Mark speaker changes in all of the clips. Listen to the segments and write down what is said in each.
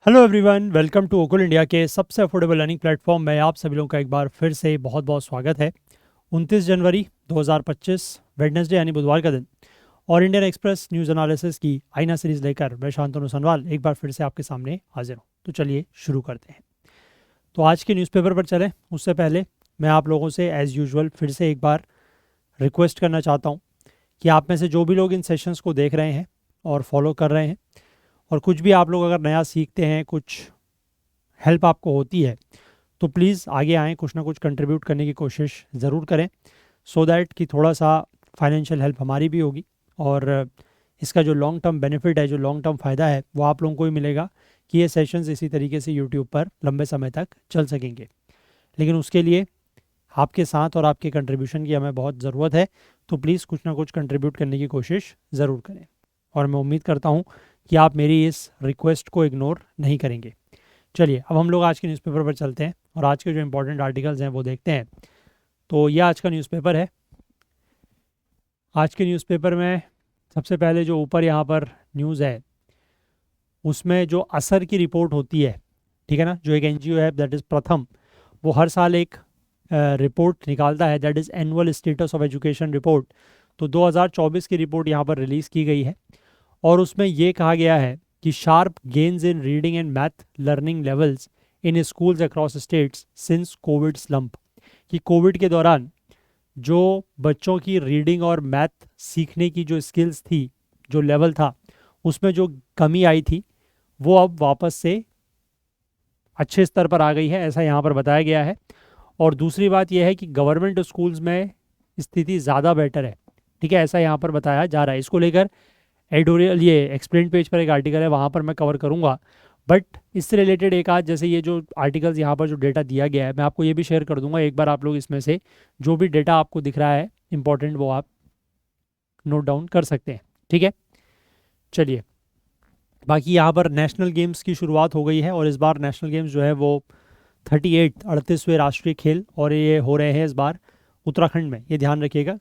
Speaker 1: Hello everyone, welcome to Okul India के सबसे affordable learning platform में आप सभी लोगों का एक बार फिर से बहुत बहुत स्वागत है। 29 जनवरी 2025 वेडनेसडे यानी बुधवार का दिन और इंडियन एक्सप्रेस न्यूज़ एनालिसिस की आईना सीरीज लेकर मैं शांतनु सनवाल एक बार फिर से आपके सामने हाजिर हूँ। तो चलिए शुरू करते हैं। तो आज के न्यूज़पेपर पर चलें उससे पहले मैं आप लोगों से एज़ यूजुअल फिर से एक बार रिक्वेस्ट करना चाहता हूँ कि आप में से जो भी लोग इन सेशंस को देख रहे हैं और फॉलो कर रहे हैं और कुछ भी आप लोग अगर नया सीखते हैं, कुछ हेल्प आपको होती है, तो प्लीज़ आगे आएँ, कुछ ना कुछ कंट्रीब्यूट करने की कोशिश ज़रूर करें सो दैट कि थोड़ा सा फाइनेंशियल हेल्प हमारी भी होगी और इसका जो लॉन्ग टर्म बेनिफिट है, जो लॉन्ग टर्म फ़ायदा है वो आप लोगों को ही मिलेगा कि ये सेशंस इसी तरीके से यूट्यूब पर लंबे समय तक चल सकेंगे। लेकिन उसके लिए आपके साथ और आपके कंट्रीब्यूशन की हमें बहुत ज़रूरत है, तो प्लीज़ कुछ ना कुछ कंट्रीब्यूट करने की कोशिश ज़रूर करें और मैं उम्मीद करता हूँ कि आप मेरी इस रिक्वेस्ट को इग्नोर नहीं करेंगे। चलिए अब हम लोग आज के न्यूज़पेपर पर चलते हैं और आज के जो इंपॉर्टेंट आर्टिकल्स हैं वो देखते हैं। तो ये आज का न्यूज़पेपर है। आज के न्यूज़पेपर में सबसे पहले जो ऊपर यहाँ पर न्यूज़ है उसमें जो असर की रिपोर्ट होती है, ठीक है ना, जो एक एनजीओ है दैट इज़ प्रथम, वो हर साल एक रिपोर्ट निकालता है that is annual status of education report. तो 2024 की रिपोर्ट यहाँ पर रिलीज़ की गई है और उसमें ये कहा गया है कि sharp gains in reading and math learning levels in schools across states since Covid slump, कि कोविड के दौरान जो बच्चों की रीडिंग और मैथ सीखने की जो स्किल्स थी, जो लेवल था, उसमें जो कमी आई थी वो अब वापस से अच्छे स्तर पर आ गई है, ऐसा यहाँ पर बताया गया है। और दूसरी बात यह है कि गवर्नमेंट स्कूल्स में स्थिति ज़्यादा बेटर है, ठीक है, ऐसा यहाँ पर बताया जा रहा है। इसको लेकर एडिटोरियल, ये एक्सप्लेन पेज पर एक आर्टिकल है, वहाँ पर मैं कवर करूँगा। बट इससे रिलेटेड एक आध, जैसे ये जो आर्टिकल्स यहाँ पर जो डेटा दिया गया है, मैं आपको ये भी शेयर कर दूंगा। एक बार आप लोग इसमें से जो भी डेटा आपको दिख रहा है इंपॉर्टेंट, वो आप नोट डाउन कर सकते हैं, ठीक है। चलिए, बाकी यहाँ पर नेशनल गेम्स की शुरुआत हो गई है और इस बार नेशनल गेम्स जो है वो 38वें राष्ट्रीय खेल और ये हो रहे हैं इस बार उत्तराखंड में। ये ध्यान रखिएगा,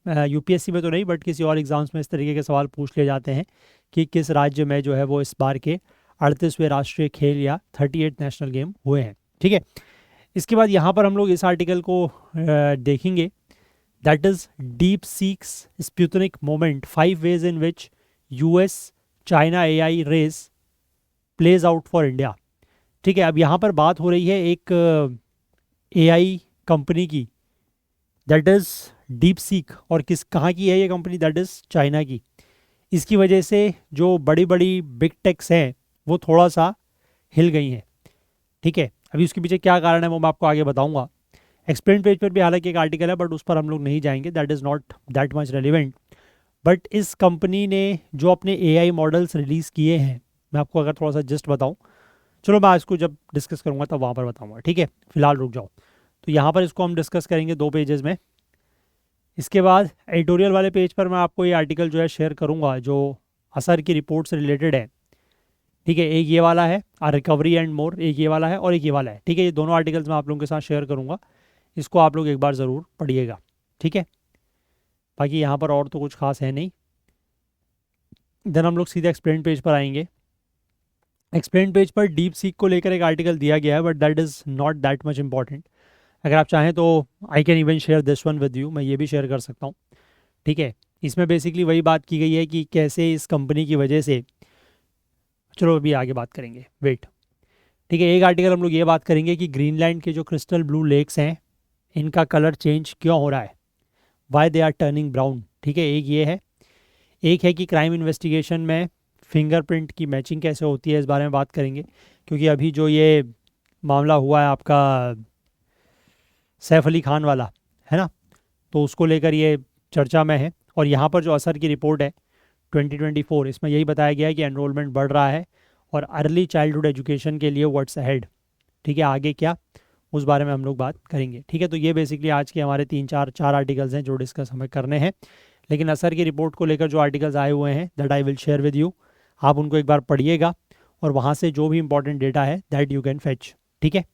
Speaker 1: यूपीएससी में तो नहीं बट किसी और एग्ज़ाम्स में इस तरीके के सवाल पूछ लिए जाते हैं कि किस राज्य में जो है वो इस बार के 38वें राष्ट्रीय खेल या 38 नेशनल गेम हुए हैं, ठीक है। इसके बाद यहाँ पर हम लोग इस आर्टिकल को देखेंगे that is DeepSeek's Sputnik moment 5 ways in which US China AI race plays out for India, ठीक है। अब यहाँ पर बात हो रही है एक एआई कंपनी की दैट इज़ डीप सीक, और कहाँ की है ये कंपनी, दैट इज़ चाइना की। इसकी वजह से जो बड़ी बड़ी बिग टेक्स हैं वो थोड़ा सा हिल गई हैं, ठीक है। अभी उसके पीछे क्या कारण है वो मैं आपको आगे बताऊंगा। एक्सप्लेन पेज पर भी हालांकि एक आर्टिकल है बट उस पर हम लोग नहीं जाएंगे, that is not that much relevant. But इस कंपनी ने जो अपने एआई मॉडल्स रिलीज़ किए हैं, मैं आपको अगर थोड़ा सा जस्ट बताऊं, चलो मैं इसको जब डिस्कस करूंगा तब वहाँ पर बताऊंगा, ठीक है, फिलहाल रुक जाओ। तो यहाँ पर इसको हम डिस्कस करेंगे 2 पेजेस में। इसके बाद एडिटोरियल वाले पेज पर मैं आपको ये आर्टिकल जो है शेयर करूँगा जो असर की रिपोर्ट से रिलेटेड है, ठीक है। एक ये वाला है रिकवरी एंड मोर, एक ये वाला है और एक ये वाला है, ठीक है। ये दोनों आर्टिकल्स मैं आप लोगों के साथ शेयर करूँगा, इसको आप लोग एक बार ज़रूर पढ़िएगा, ठीक है। बाकी यहाँ पर और तो कुछ खास है नहीं। देन हम लोग सीधे एक्सप्लेन पेज पर आएंगे। एक्सप्लेन पेज पर डीप सीक को लेकर एक आर्टिकल दिया गया है but that is not that much important. अगर आप चाहें तो I can even share this one with you, मैं ये भी शेयर कर सकता हूँ, ठीक है। इसमें बेसिकली वही बात की गई है कि कैसे इस कंपनी की वजह से, चलो अभी आगे बात करेंगे, वेट, ठीक है। एक आर्टिकल हम लोग ये बात करेंगे कि ग्रीनलैंड के जो क्रिस्टल ब्लू लेक्स हैं इनका कलर चेंज क्यों हो रहा है, why they are turning brown, ठीक है। एक ये है, एक है कि क्राइम इन्वेस्टिगेशन में फिंगरप्रिंट की मैचिंग कैसे होती है, इस बारे में बात करेंगे। क्योंकि अभी जो ये मामला हुआ है आपका सैफ अली खान वाला, है ना, तो उसको लेकर ये चर्चा में है। और यहाँ पर जो असर की रिपोर्ट है 2024, इसमें यही बताया गया है कि एनरोलमेंट बढ़ रहा है और अर्ली चाइल्डहुड एजुकेशन के लिए व्हाट्स अहेड, ठीक है, आगे क्या, उस बारे में हम लोग बात करेंगे, ठीक है। तो ये बेसिकली आज के हमारे 3 4 आर्टिकल्स हैं जो डिस्कस हमें करने हैं। लेकिन असर की रिपोर्ट को लेकर जो आर्टिकल्स आए हुए हैं that I will share with you, आप उनको एक बार पढ़िएगा और वहाँ से जो भी इंपॉर्टेंट डेटा है दैट यू कैन फेच, ठीक है।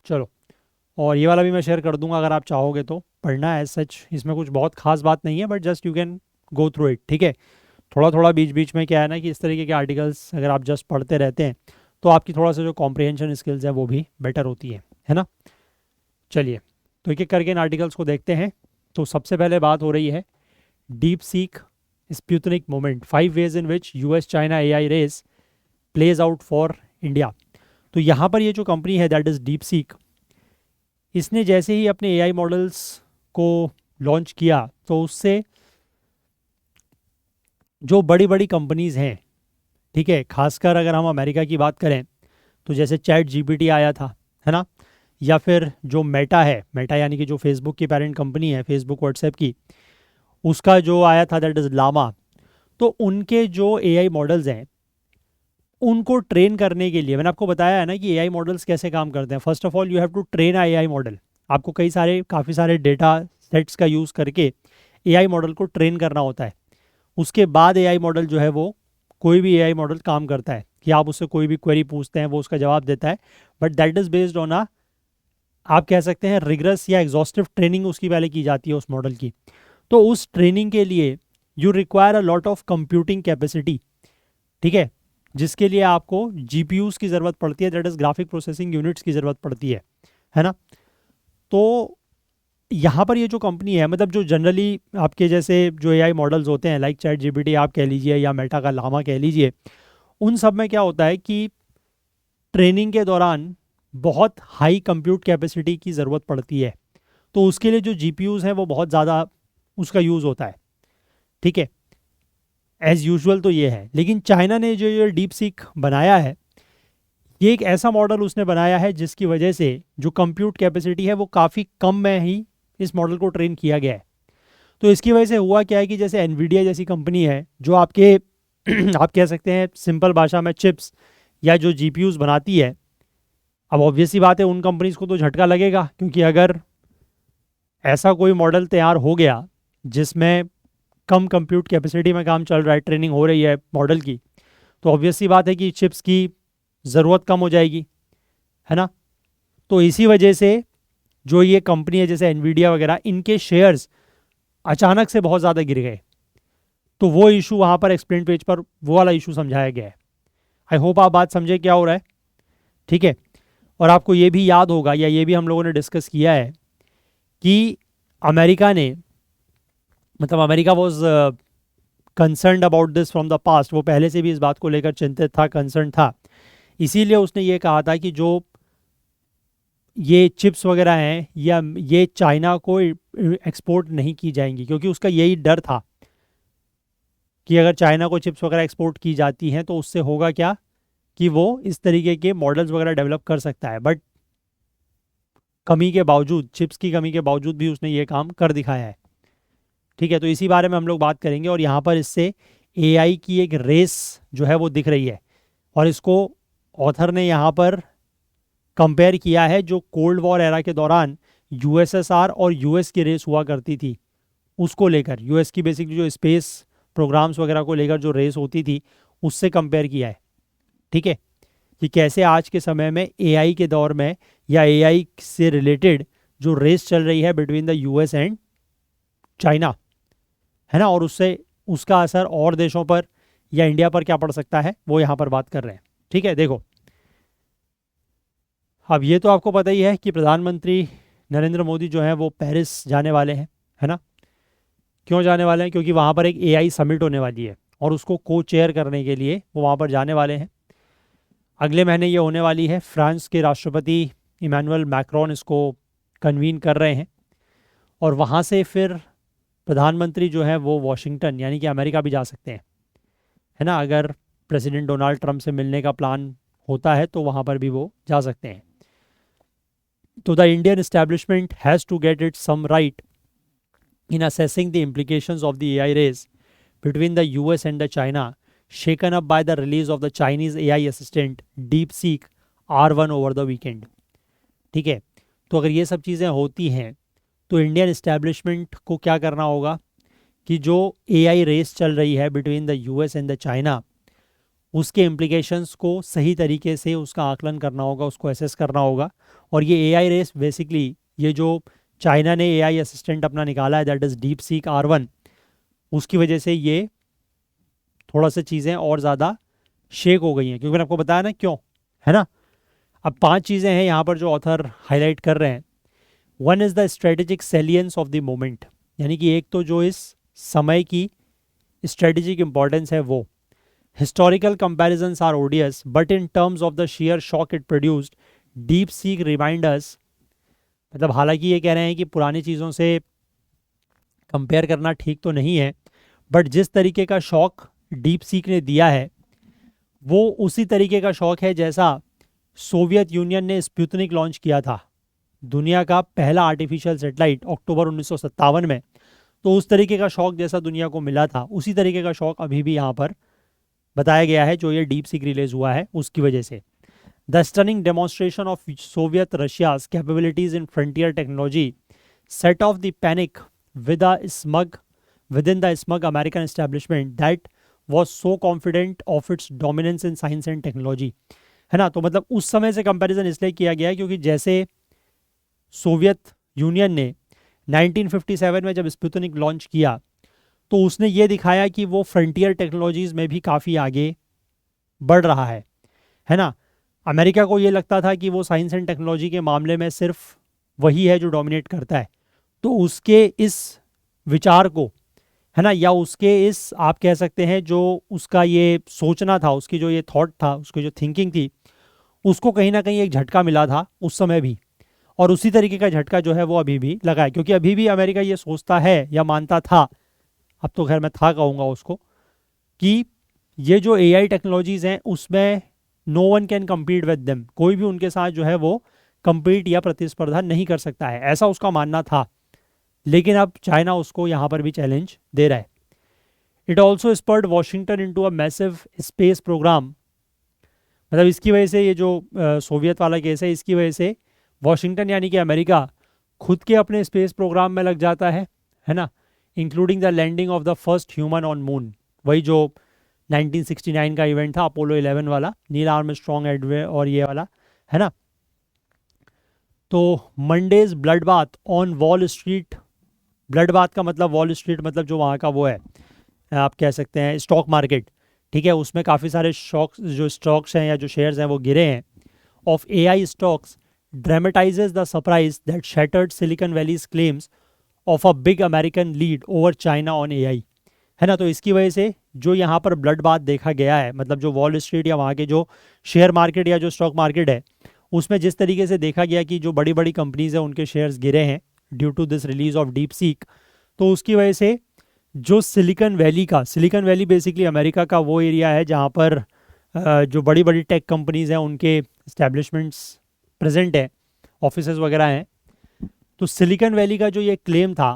Speaker 1: चलो, और ये वाला भी मैं शेयर कर दूंगा अगर आप चाहोगे तो पढ़ना, एज सच इसमें कुछ बहुत खास बात नहीं है but just you can go through it, ठीक है। थोड़ा थोड़ा बीच बीच में क्या है ना कि इस तरीके के आर्टिकल्स अगर आप जस्ट पढ़ते रहते हैं तो आपकी थोड़ा सा जो कॉम्प्रिहेंशन स्किल्स है वो भी बेटर होती है ना। चलिए, तो एक एक करके इन आर्टिकल्स को देखते हैं। तो सबसे पहले बात हो रही है DeepSeek Sputnik moment, 5 ways in which US China AI race plays out for India. तो यहाँ पर ये जो कंपनी है दैट इज़ डीप सीक, इसने जैसे ही अपने एआई मॉडल्स को लॉन्च किया तो उससे जो बड़ी बड़ी कंपनीज़ हैं, ठीक है, खासकर अगर हम अमेरिका की बात करें तो जैसे चैट जीपीटी आया था, है ना, या फिर जो मेटा है, मेटा यानी कि जो फेसबुक की पेरेंट कंपनी है, फेसबुक व्हाट्सएप की, उसका जो आया था दैट इज़ लामा। तो उनके जो एआई मॉडल्स हैं उनको ट्रेन करने के लिए, मैंने आपको बताया है ना कि एआई मॉडल्स कैसे काम करते हैं। First of all you have to train AI model. आपको काफ़ी सारे डेटा सेट्स का यूज़ करके एआई मॉडल को ट्रेन करना होता है। उसके बाद एआई मॉडल जो है वो, कोई भी एआई मॉडल काम करता है कि आप उससे कोई भी क्वेरी पूछते हैं वो उसका जवाब देता है, but that is based on आप कह सकते हैं रिगरस या एग्जॉस्टिव ट्रेनिंग उसकी पहले की जाती है उस मॉडल की। तो उस ट्रेनिंग के लिए you require a lot of computing capacity, ठीक है, जिसके लिए आपको जीपीयूज़ की ज़रूरत पड़ती है, that is graphic processing units की ज़रूरत पड़ती है ना। तो यहाँ पर ये जो कंपनी है, मतलब जो जनरली आपके जैसे जो एआई मॉडल्स होते हैं लाइक चैट जीपीटी आप कह लीजिए या मेटा का लामा कह लीजिए, उन सब में क्या होता है कि ट्रेनिंग के दौरान बहुत हाई कंप्यूट कैपेसिटी की ज़रूरत पड़ती है। तो उसके लिए जो जीपीयूज़ हैं वो बहुत ज़्यादा उसका यूज़ होता है, ठीक है, एज़ यूजुअल तो ये है। लेकिन चाइना ने जो ये डीप सीक बनाया है, ये एक ऐसा मॉडल उसने बनाया है जिसकी वजह से जो कंप्यूट कैपेसिटी है वो काफ़ी कम में ही इस मॉडल को ट्रेन किया गया है। तो इसकी वजह से हुआ क्या है कि जैसे एनवीडिया जैसी कंपनी है जो आपके आप कह सकते हैं सिंपल भाषा में चिप्स या जो जीपीयूज़ बनाती है, अब ऑब्वियस सी बात है उन कंपनीज़ को तो झटका लगेगा, क्योंकि अगर ऐसा कोई मॉडल तैयार हो गया जिसमें कम कंप्यूट कैपेसिटी में काम चल रहा है, ट्रेनिंग हो रही है मॉडल की, तो ऑब्वियस सी बात है कि चिप्स की ज़रूरत कम हो जाएगी, है ना। तो इसी वजह से जो ये कंपनी है जैसे एनवीडिया वगैरह, इनके शेयर्स अचानक से बहुत ज़्यादा गिर गए। तो वो इशू वहाँ पर एक्सप्लेन पेज पर वो वाला इशू समझाया गया है। आई होप आप बात समझे क्या हो रहा है, ठीक है। और आपको ये भी याद होगा या ये भी हम लोगों ने डिस्कस किया है कि अमेरिका ने, मतलब America was concerned about this from the past, वो पहले से भी इस बात को लेकर चिंतित था, कंसर्न था। इसीलिए उसने ये कहा था कि जो ये चिप्स वगैरह हैं या ये चाइना को एक्सपोर्ट नहीं की जाएंगी, क्योंकि उसका यही डर था कि अगर चाइना को चिप्स वगैरह एक्सपोर्ट की जाती हैं तो उससे होगा क्या कि वो इस तरीके के मॉडल्स वगैरह डेवलप कर सकता है। बट कमी के बावजूद, चिप्स की कमी के बावजूद भी उसने ये काम कर दिखाया है, ठीक है। तो इसी बारे में हम लोग बात करेंगे। और यहाँ पर इससे एआई की एक रेस जो है वो दिख रही है, और इसको ऑथर ने यहाँ पर कंपेयर किया है जो कोल्ड वॉर एरा के दौरान यूएसएसआर और यूएस की रेस हुआ करती थी, उसको लेकर, यूएस की बेसिकली जो स्पेस प्रोग्राम्स वगैरह को लेकर जो रेस होती थी उससे कंपेयर किया है, ठीक है, कि कैसे आज के समय में एआई के दौर में या एआई से रिलेटेड जो रेस चल रही है between the US and China, है ना, और उससे उसका असर और देशों पर या इंडिया पर क्या पड़ सकता है वो यहाँ पर बात कर रहे हैं, ठीक है। देखो, अब ये तो आपको पता ही है कि प्रधानमंत्री नरेंद्र मोदी जो हैं वो पेरिस जाने वाले हैं, है ना। क्यों जाने वाले हैं? क्योंकि वहाँ पर एक एआई समिट होने वाली है और उसको को चेयर करने के लिए वो वहाँ पर जाने वाले हैं। अगले महीने ये होने वाली है। फ्रांस के राष्ट्रपति इमैनुअल मैक्रोन इसको कन्वीन कर रहे हैं, और वहाँ से फिर प्रधानमंत्री जो है वो वॉशिंगटन यानी कि अमेरिका भी जा सकते हैं, है ना। अगर प्रेसिडेंट डोनाल्ड ट्रंप से मिलने का प्लान होता है तो वहाँ पर भी वो जा सकते हैं। तो the Indian establishment has to get it sum right in assessing the implications of the AI race between the US and the China, shaken up by the release of the Chinese AI assistant DeepSeek R1 over the weekend, ठीक है। तो अगर ये सब चीज़ें होती हैं तो इंडियन इस्टेब्लिशमेंट को क्या करना होगा कि जो AI रेस चल रही है between the US and the China, उसके इम्प्लीकेशंस को सही तरीके से उसका आकलन करना होगा, उसको एसेस करना होगा। और ये AI रेस बेसिकली, ये जो चाइना ने एआई असिस्टेंट अपना निकाला है that is deep seek R1, उसकी वजह से ये थोड़ा सा चीज़ें और ज़्यादा शेक हो गई हैं। क्योंकि मैंने आपको बताया ना क्यों, है ना। अब 5 चीज़ें हैं यहाँ पर जो ऑथर हाईलाइट कर रहे हैं। One is the strategic salience of the moment, यानी कि एक तो जो इस समय की स्ट्रेटेजिक इंपॉर्टेंस है वो। Historical comparisons are odious but in terms of the sheer shock it produced DeepSeek reminders, मतलब हालांकि ये कह रहे हैं कि पुरानी चीज़ों से कंपेयर करना ठीक तो नहीं है, बट जिस तरीके का शॉक डीप सीक ने दिया है वो उसी तरीके का शॉक है जैसा सोवियत यूनियन ने स्पुतनिक लॉन्च किया था, दुनिया का पहला आर्टिफिशियल सेटेलाइट अक्टूबर 1957 में। तो उस तरीके का शॉक जैसा दुनिया को मिला था, उसी तरीके का शॉक अभी भी यहाँ पर बताया गया है जो ये डीप सीक रिलीज हुआ है उसकी वजह से। The stunning demonstration of Soviet Russia's capabilities in frontier technology set off the panic within the smug American establishment that was so confident of its dominance in science and technology, है ना। तो मतलब उस समय से कंपैरिजन इसलिए किया गया है क्योंकि जैसे सोवियत यूनियन ने 1957 में जब स्पुतनिक लॉन्च किया तो उसने ये दिखाया कि वो फ्रंटियर टेक्नोलॉजीज में भी काफ़ी आगे बढ़ रहा है ना। अमेरिका को ये लगता था कि वो साइंस एंड टेक्नोलॉजी के मामले में सिर्फ वही है जो डोमिनेट करता है, तो उसके इस विचार को, है ना, या उसके इस आप कह सकते हैं जो उसका ये सोचना था, उसकी जो ये थॉट था, उसकी जो थिंकिंग थी, उसको कहीं ना कहीं एक झटका मिला था उस समय भी, और उसी तरीके का झटका जो है वो अभी भी लगा है। क्योंकि अभी भी अमेरिका ये सोचता है या मानता था, अब तो खैर मैं था कहूँगा उसको, कि ये जो एआई टेक्नोलॉजीज़ हैं उसमें no one can compete with them, कोई भी उनके साथ जो है वो कम्पीट या प्रतिस्पर्धा नहीं कर सकता है, ऐसा उसका मानना था। लेकिन अब चाइना उसको यहाँ पर भी चैलेंज दे रहा है। It also spurred Washington into a massive space programme, मतलब इसकी वजह से ये जो सोवियत वाला केस है, इसकी वजह से वॉशिंगटन यानी कि अमेरिका खुद के अपने स्पेस प्रोग्राम में लग जाता है ना, including the landing of the first human on moon, वही जो 1969 का इवेंट था अपोलो 11 वाला, नील आर्मस्ट्रॉन्ग एडवे और ये वाला, है ना। तो Mondays blood bath on wall street, blood bath का मतलब वॉल स्ट्रीट मतलब जो वहाँ का वो है, आप कह सकते हैं स्टॉक मार्केट, ठीक है, उसमें काफ़ी सारे स्टॉक्स हैं या जो शेयर्स हैं वो गिरे हैं। Of AI stocks dramatises the surprise that shattered Silicon Valley's claims of a big American lead over China on AI, है ना। तो इसकी वजह से जो यहाँ पर ब्लड बाथ देखा गया है, मतलब जो वॉल स्ट्रीट या वहाँ के जो शेयर मार्केट या जो स्टॉक मार्केट है उसमें जिस तरीके से देखा गया कि जो बड़ी बड़ी कंपनीज हैं उनके शेयर्स गिरे हैं due to this release of DeepSeek, तो उसकी वजह से जो सिलिकॉन वैली बेसिकली अमेरिका का वो एरिया है जहाँ पर जो बड़ी बड़ी टेक कंपनीज हैं उनके इस्टेब्लिशमेंट्स प्रेजेंट हैं, ऑफिसेज वगैरह हैं। तो सिलिकॉन वैली का जो ये क्लेम था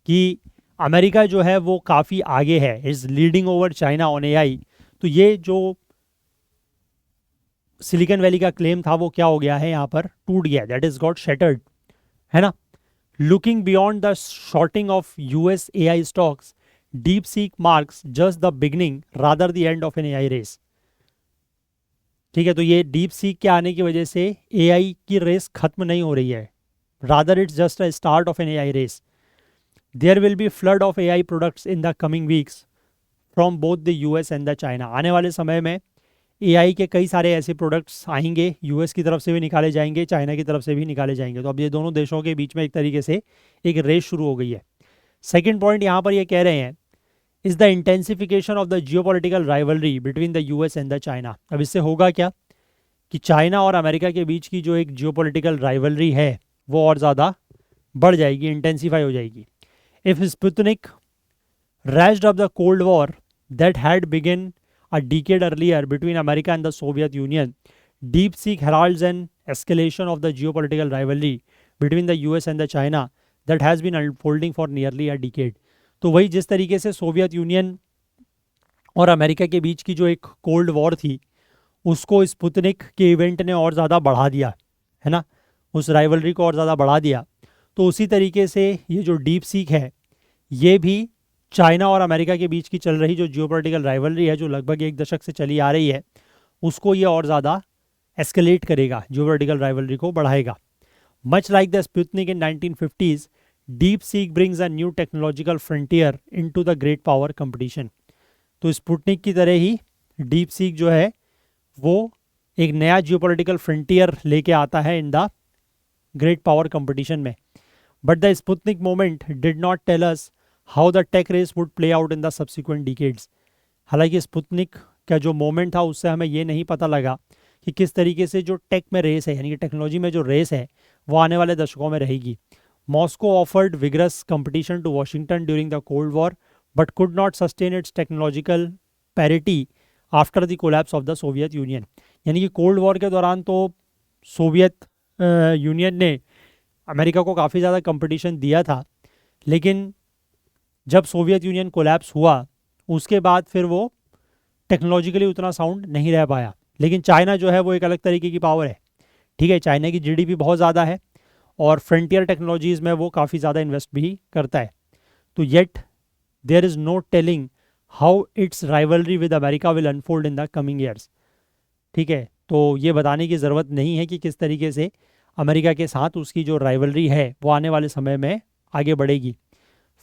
Speaker 1: कि अमेरिका जो है वो काफ़ी आगे है, is leading over China on AI, तो ये जो सिलिकॉन वैली का क्लेम था वो क्या हो गया है, यहाँ पर टूट गया, दैट इज गॉट शैटर्ड, है ना। Looking beyond the shorting of US AI stocks, DeepSeek marks just the beginning rather the end of an AI race, ठीक है। तो ये डीप सीक के आने की वजह से एआई की रेस खत्म नहीं हो रही है, rather it's just a start of an AI race. There will be flood of AI products in the coming weeks from both the US and the China, आने वाले समय में एआई के कई सारे ऐसे प्रोडक्ट्स आएंगे, यूएस की तरफ से भी निकाले जाएंगे, चाइना की तरफ से भी निकाले जाएंगे। तो अब ये दोनों देशों के बीच में एक तरीके से एक रेस शुरू हो गई है। सेकंड पॉइंट यहाँ पर ये कह रहे हैं is the intensification of the geopolitical rivalry between the US and the China. अब इससे होगा क्या कि चाइना और अमेरिका के बीच की जो एक जियोपॉलिटिकल राइवलरी है वो और ज़्यादा बढ़ जाएगी, इंटेंसीफाई हो जाएगी। If Sputnik raised up the Cold War that had begun a decade earlier between America and the Soviet Union, DeepSeek heralds an escalation of the geopolitical rivalry between the US and the China that has been unfolding for nearly a decade. तो वही जिस तरीके से Soviet union और America के बीच की जो एक कोल्ड वॉर थी उसको स्पुतनिक के इवेंट ने और ज़्यादा बढ़ा दिया, है ना, उस राइवलरी को और ज़्यादा बढ़ा दिया। तो उसी तरीके से ये जो डीप सीक है ये भी चाइना और अमेरिका के बीच की चल रही जो जियोपॉलिटिकल राइवलरी है जो लगभग एक दशक से चली आ रही है उसको ये और ज़्यादा एस्केलेट करेगा, जियोपॉलिटिकल राइवलरी को बढ़ाएगा। Much like the Sputnik in 1950s, deep seek brings a new technological frontier into the great power competition. तो स्पुतनिक की तरह ही डीप सीक जो है वो एक नया जियोपॉलिटिकल फ्रंटियर लेके आता है in the great power competition में. But the Sputnik moment did not tell us how the tech race would play out in the subsequent decades. हालांकि स्पुतनिक का जो मोमेंट था उससे हमें ये नहीं पता लगा कि किस तरीके से जो टेक में रेस है, यानी कि टेक्नोलॉजी में जो रेस है, वो आने वाले दशकों में रहेगी. Moscow offered vigorous competition to Washington during the cold war but could not sustain its technological parity after the collapse of the Soviet Union. यानी कि कोल्ड वॉर के दौरान तो सोवियत यूनियन ने अमेरिका को काफ़ी ज़्यादा कंपटीशन दिया था, लेकिन जब सोवियत यूनियन कोलैप्स हुआ उसके बाद फिर वो टेक्नोलॉजिकली उतना साउंड नहीं रह पाया. लेकिन चाइना जो है वो एक अलग तरीके की पावर है. ठीक है, चाइना की जीडीपी बहुत ज़्यादा है और फ्रंटियर टेक्नोलॉजीज़ में वो काफ़ी ज़्यादा इन्वेस्ट भी करता है. तो yet there is no telling how its rivalry with America will unfold in the coming years. ठीक है, तो ये बताने की ज़रूरत नहीं है कि किस तरीके से अमेरिका के साथ उसकी जो राइवलरी है वो आने वाले समय में आगे बढ़ेगी.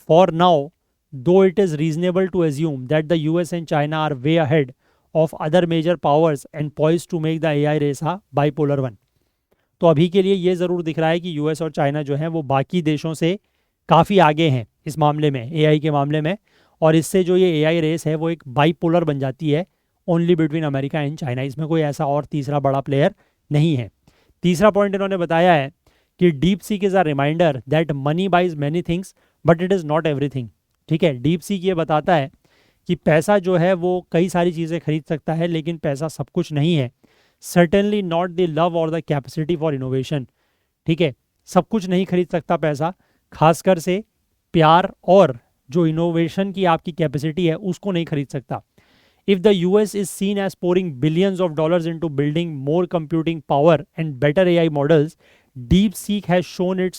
Speaker 1: For now, though it is reasonable to assume that the US and China are way ahead of other major powers and poised to make the AI race a bipolar one. तो अभी के लिए ये ज़रूर दिख रहा है कि यूएस और चाइना जो है वो बाकी देशों से काफ़ी आगे हैं इस मामले में, एआई के मामले में, और इससे जो ये एआई रेस है वो एक बाइपोलर बन जाती है only between America and China. इसमें कोई ऐसा और तीसरा बड़ा प्लेयर नहीं है. तीसरा पॉइंट इन्होंने बताया है कि DeepSeek is a reminder that money buys many things but it is not everything. ठीक है, डीप सीक ये बताता है कि पैसा जो है वो कई सारी चीज़ें खरीद सकता है, लेकिन पैसा सब कुछ नहीं है. सर्टेनली नॉट द लव और द कैपेसिटी फॉर इनोवेशन. ठीक है, सब कुछ नहीं खरीद सकता पैसा, खासकर से प्यार और जो इनोवेशन की आपकी कैपेसिटी है उसको नहीं खरीद सकता. If the US is seen as pouring billions of dollars into building more computing power and better AI models, DeepSeek has shown it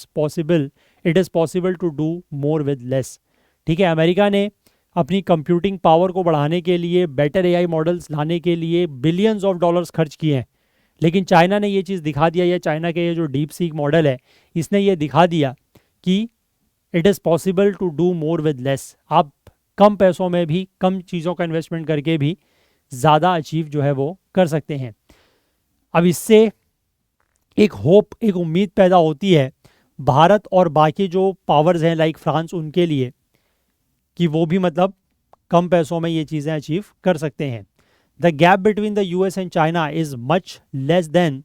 Speaker 1: is possible to do more with less. ठीक है, America ने अपनी computing power को बढ़ाने के लिए, better AI models लाने के लिए बिलियंस ऑफ डॉलर्स खर्च किए हैं. लेकिन चाइना ने ये चीज़ दिखा दिया, या चाइना के ये जो डीप सीक मॉडल है इसने ये दिखा दिया कि it is possible to do more with less. आप कम पैसों में भी, कम चीज़ों का इन्वेस्टमेंट करके भी ज़्यादा अचीव जो है वो कर सकते हैं. अब इससे एक होप, एक उम्मीद पैदा होती है भारत और बाकी जो पावर्स हैं लाइक फ्रांस, उनके लिए, कि वो भी मतलब कम पैसों में ये चीज़ें अचीव कर सकते हैं. The gap between the US and China is much less than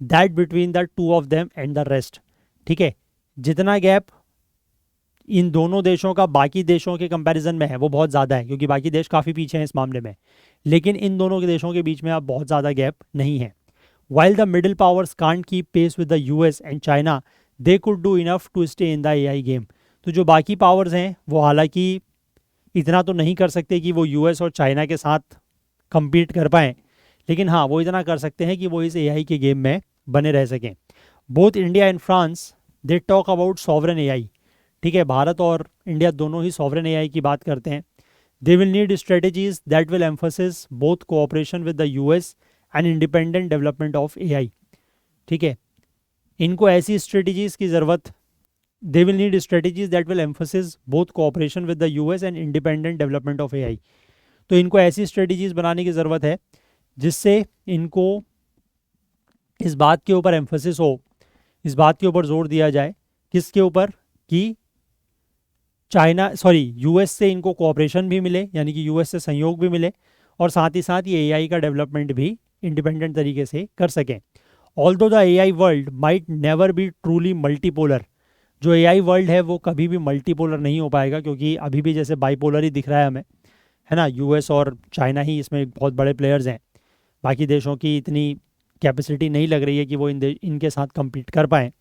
Speaker 1: that between the two of them and the rest. ठीक है, जितना गैप इन दोनों देशों का बाकी देशों के कंपैरिजन में है वो बहुत ज़्यादा है, क्योंकि बाकी देश काफ़ी पीछे हैं इस मामले में, लेकिन इन दोनों के देशों के बीच में अब बहुत ज़्यादा गैप नहीं है. While the middle powers can't keep pace with the US and China, they could do enough to stay in the AI game. तो जो बाकी पावर्स हैं वो हालांकि इतना तो नहीं कर सकते कि वो यूएस और चाइना के साथ compete कर पाएँ, लेकिन हाँ वो इतना कर सकते हैं कि वो इस एआई के गेम में बने रह सकें. Both India and France they talk about sovereign AI. ठीक है, भारत और इंडिया दोनों ही सॉवरन एआई की बात करते हैं. They will need strategies that will emphasis both cooperation with the US and independent development of AI. ठीक है, इनको ऐसी स्ट्रेटजीज़ की ज़रूरत, they will need strategies that will emphasize both cooperation with the US and independent development of AI. तो इनको ऐसी strategies बनाने की ज़रूरत है जिससे इनको इस बात के ऊपर एम्फोसिस हो, इस बात के ऊपर जोर दिया जाए, किसके ऊपर, कि यूएस से इनको कोऑपरेशन भी मिले, यानी कि यूएस से सहयोग भी मिले, और साथ ही साथ ये एआई का डेवलपमेंट भी इंडिपेंडेंट तरीके से कर सकें. Although the AI world might never be truly multipolar. जो एआई वर्ल्ड है वो कभी भी मल्टीपोलर नहीं हो पाएगा, क्योंकि अभी भी जैसे बाइपोलर ही दिख रहा है हमें, है ना. यूएस और चाइना ही इसमें बहुत बड़े प्लेयर्स हैं, बाकी देशों की इतनी कैपेसिटी नहीं लग रही है कि वो इनके साथ compete कर पाएँ.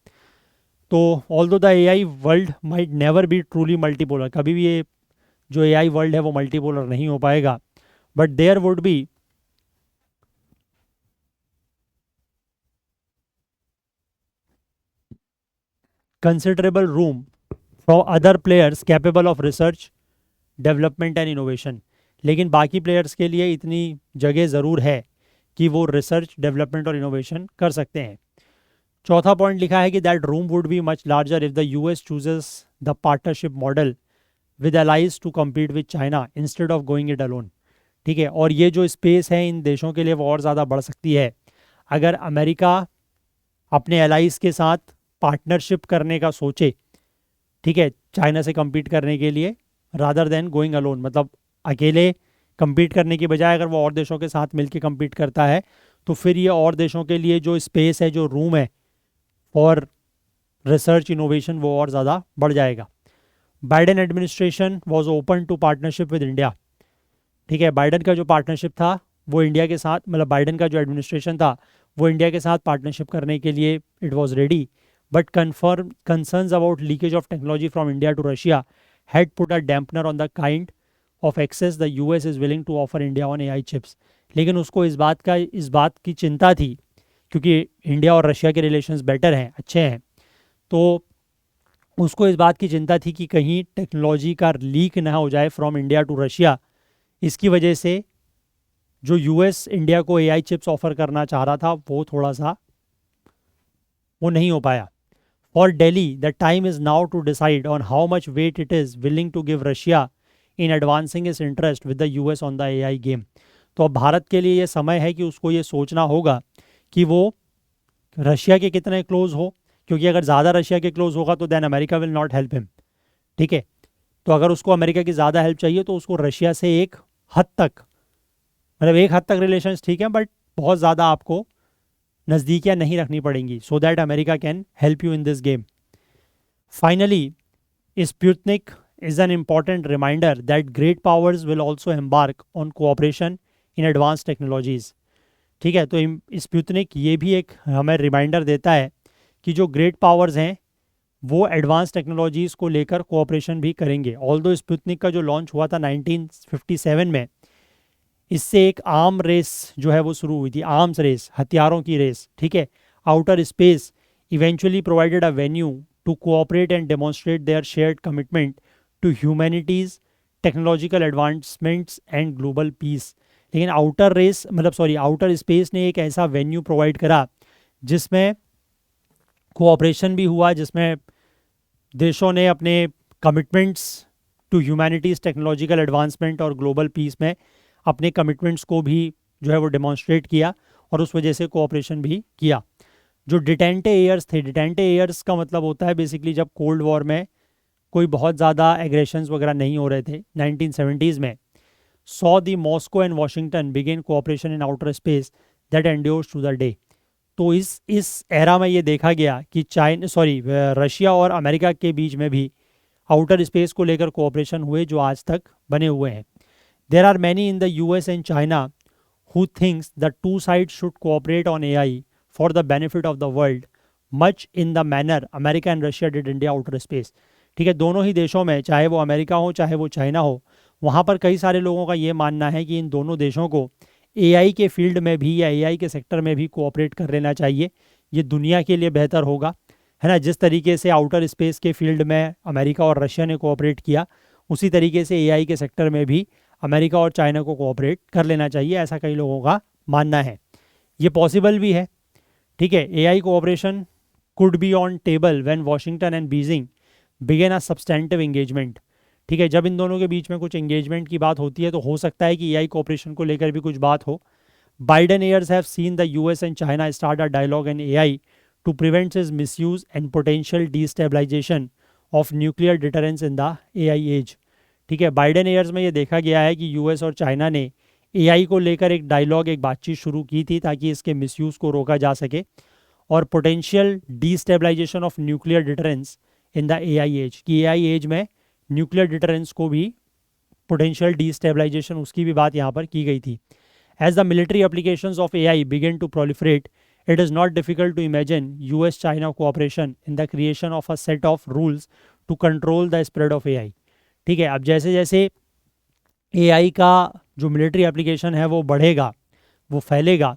Speaker 1: तो although the AI world might never be truly multipolar, कभी भी ये जो एआई वर्ल्ड है वो मल्टीपोलर नहीं हो पाएगा, but there would be considerable room for other players capable of research, development and innovation. लेकिन बाकी प्लेयर्स के लिए इतनी जगह ज़रूर है कि वो रिसर्च, डेवलपमेंट और इनोवेशन कर सकते हैं. चौथा पॉइंट लिखा है कि that room would be much larger if the US chooses the partnership model with allies to compete with China instead of going it alone. ठीक है, और ये जो स्पेस है इन देशों के लिए वो और ज़्यादा बढ़ सकती है अगर अमेरिका अपने एलाइज के साथ पार्टनरशिप करने का सोचे, ठीक है, चाइना से compete करने के लिए, रादर देन गोइंग अलोन, मतलब अकेले compete करने की बजाय अगर वो और देशों के साथ मिलके compete करता है, तो फिर ये और देशों के लिए जो स्पेस है, जो रूम है फॉर रिसर्च इनोवेशन, वो और ज़्यादा बढ़ जाएगा। Biden administration was open to partnership with India, ठीक है, बाइडेन का जो पार्टनरशिप था वो इंडिया के साथ, मतलब बाइडेन का जो एडमिनिस्ट्रेशन था वो इंडिया के साथ पार्टनरशिप करने के लिए it was ready, but confirm concerns about leakage of technology from India to Russia had put a dampener on the kind of access the US is willing to offer India on AI chips. लेकिन उसको इस बात की चिंता थी, क्योंकि India और Russia के रिलेशंस बेटर हैं, अच्छे हैं, तो उसको इस बात की चिंता थी कि कहीं टेक्नोलॉजी का लीक ना हो जाए फ्रॉम इंडिया टू रशिया। इसकी वजह से जो यूएस इंडिया को एआई चिप्स ऑफर करना चाह रहा था वो थोड़ा सा वो नहीं हो पाया। For Delhi the time is now to decide on how much weight it is willing to give Russia in advancing its interest with the US on the AI game. तो अब भारत के लिए ये समय है कि उसको ये सोचना होगा कि वो रशिया के कितने क्लोज हो, क्योंकि अगर ज़्यादा रशिया के क्लोज होगा तो then America will not help him, ठीक है। तो अगर उसको अमेरिका की ज़्यादा हेल्प चाहिए तो उसको रशिया से एक हद तक, मतलब एक हद तक रिलेशंस ठीक है, बट बहुत ज़्यादा आपको नज़दीकियाँ नहीं रखनी पड़ेंगी, so that America can help you in this game. Finally Sputnik is an important reminder that great powers will also embark on cooperation in advanced technologies, ठीक है। तो स्पुतनिक ये भी एक हमें रिमाइंडर देता है कि जो ग्रेट पावर्स हैं वो एडवांस टेक्नोलॉजीज़ को लेकर कोऑपरेशन भी करेंगे। ऑल्दो स्पुतनिक का जो लॉन्च हुआ था 1957 में, इससे एक आर्म रेस जो है वो शुरू हुई थी, आर्म्स रेस, हथियारों की रेस, ठीक है। Outer space eventually provided a venue to cooperate and demonstrate their shared commitment to humanity's, technological advancements and global peace. लेकिन आउटर रेस, मतलब सॉरी, आउटर स्पेस ने एक ऐसा वेन्यू प्रोवाइड करा जिसमें कोऑपरेशन भी हुआ, जिसमें देशों ने अपने commitments to humanity's, technological advancement और ग्लोबल पीस में अपने कमिटमेंट्स को भी जो है वो डेमोन्स्ट्रेट किया, और उस वजह से कोऑपरेशन भी किया। जो डिटेंटे एयर्स थे, डिटेंटे एयर्स का मतलब होता है बेसिकली जब कोल्ड वॉर में कोई बहुत ज़्यादा एग्रेशंस वगैरह नहीं हो रहे थे 1970s में, saw the Moscow and Washington began cooperation in outer space that endures to the day. तो इस एरा में ये देखा गया कि रशिया और अमेरिका के बीच में भी आउटर स्पेस को लेकर कोऑपरेशन हुए जो आज तक बने हुए हैं। There are many in the US and China who thinks the two side should cooperate on AI for the benefit of the world much in the manner America and Russia did India outer space, ठीक है। दोनों ही देशों में, चाहे वो America हो चाहे वो चाइना हो, वहाँ पर कई सारे लोगों का ये मानना है कि इन दोनों देशों को एआई के फील्ड में भी या एआई के सेक्टर में भी कोऑपरेट कर लेना चाहिए। ये दुनिया के लिए बेहतर होगा, है ना। जिस तरीके से आउटर स्पेस के फील्ड में अमेरिका और रशिया ने कोऑपरेट किया, उसी तरीके से एआई के सेक्टर में भी अमेरिका और चाइना को कोऑपरेट कर लेना चाहिए, ऐसा कई लोगों का मानना है। ये पॉसिबल भी है, ठीक है। AI cooperation could be on table when Washington and Beijing began a substantive engagement, ठीक है। जब इन दोनों के बीच में कुछ एंगेजमेंट की बात होती है तो हो सकता है कि एआई कोऑपरेशन को लेकर भी कुछ बात हो। Biden years have seen the US and China start a dialogue in AI to prevent is misuse and potential destabilisation of nuclear deterrence in the AI age, ठीक है। बाइडेन एयर्स में ये देखा गया है कि यूएस और चाइना ने एआई को लेकर एक डायलॉग, एक बातचीत शुरू की थी ताकि इसके मिसयूज़ को रोका जा सके, और potential destabilisation of nuclear deterrence in the AI age, कि एआई एज में न्यूक्लियर डिटरेंस को भी पोटेंशियल डिस्टेबलाइजेशन, उसकी भी बात यहाँ पर की गई थी। As the military applications of AI begin to proliferate, it is not difficult to imagine US China cooperation in the creation of a set of rules to control the spread of AI, ठीक है। अब जैसे जैसे AI का जो military application है वो बढ़ेगा, वो फैलेगा,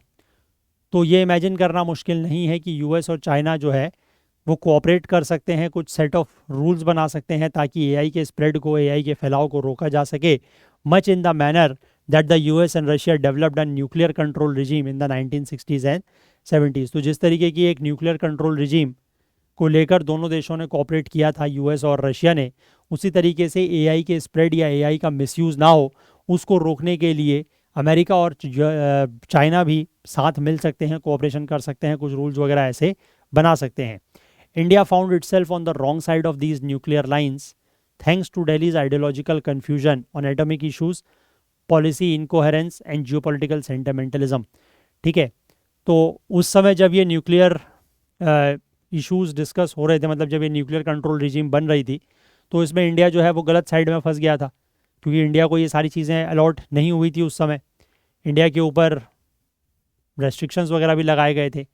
Speaker 1: तो ये इमेजिन करना मुश्किल नहीं है कि यूएस और चाइना जो है वो कोऑपरेट कर सकते हैं, कुछ सेट ऑफ रूल्स बना सकते हैं ताकि एआई के स्प्रेड को, एआई के फैलाव को रोका जा सके, much in the manner that the US and Russia developed a nuclear control regime in the 1960s and 70s। तो जिस तरीके की एक न्यूक्लियर कंट्रोल रिजीम को लेकर दोनों देशों ने कोऑपरेट किया था, यूएस और रशिया ने, उसी तरीके से एआई के स्प्रेड या एआई का मिसयूज़ ना हो उसको रोकने के लिए अमेरिका और चाइना भी साथ मिल सकते हैं, कोऑपरेशन कर सकते हैं, कुछ रूल्स वगैरह ऐसे बना सकते हैं. India found itself on the wrong side of these nuclear lines thanks to Delhi's ideological confusion on atomic issues, policy incoherence and geopolitical sentimentalism. ठीक है, तो उस समय जब ये न्यूक्लियर इश्यूज डिस्कस हो रहे थे, मतलब जब ये न्यूक्लियर कंट्रोल रिजीम बन रही थी, तो इसमें इंडिया जो है वो गलत साइड में फंस गया था, क्योंकि इंडिया को ये सारी चीज़ें अलॉट नहीं हुई थी उस समय. इंडिया के ऊपर रेस्ट्रिक्शंस वगैरह भी लगाए गए थे,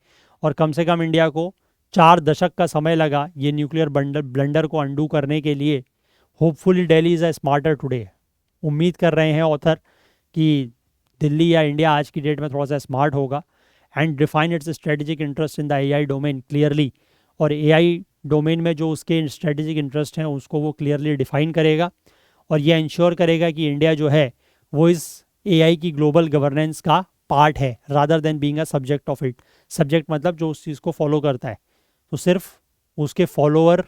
Speaker 1: और कम से कम इंडिया को 4 दशक का समय लगा ये न्यूक्लियर ब्लंडर को अंडू करने के लिए. Hopefully Delhi is a smarter today. उम्मीद कर रहे हैं ऑथर कि दिल्ली या इंडिया आज की डेट में थोड़ा सा स्मार्ट होगा and define it's strategic interest in the AI domain clearly. और एआई डोमेन में जो उसके स्ट्रेटेजिक इंटरेस्ट हैं उसको वो क्लियरली डिफाइन करेगा, और ये इंश्योर करेगा कि इंडिया जो है वो इस एआई की ग्लोबल गवर्नेंस का पार्ट है, rather than being a subject of it. Subject मतलब जो उस चीज़ को फॉलो करता है, तो सिर्फ उसके फॉलोअर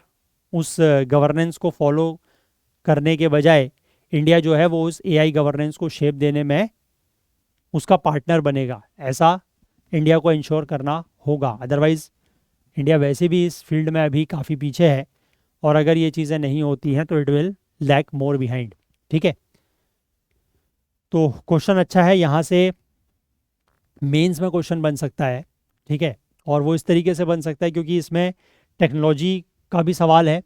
Speaker 1: उस गवर्नेंस को फॉलो करने के बजाय इंडिया जो है वो उस एआई गवर्नेंस को शेप देने में उसका पार्टनर बनेगा. ऐसा इंडिया को इंश्योर करना होगा, अदरवाइज़ इंडिया वैसे भी इस फील्ड में अभी काफ़ी पीछे है, और अगर ये चीज़ें नहीं होती हैं तो it will lag more behind. ठीक है, तो क्वेश्चन अच्छा है, यहाँ से मेंस में क्वेश्चन बन सकता है. ठीक है, और वो इस तरीके से बन सकता है क्योंकि इसमें टेक्नोलॉजी का भी सवाल है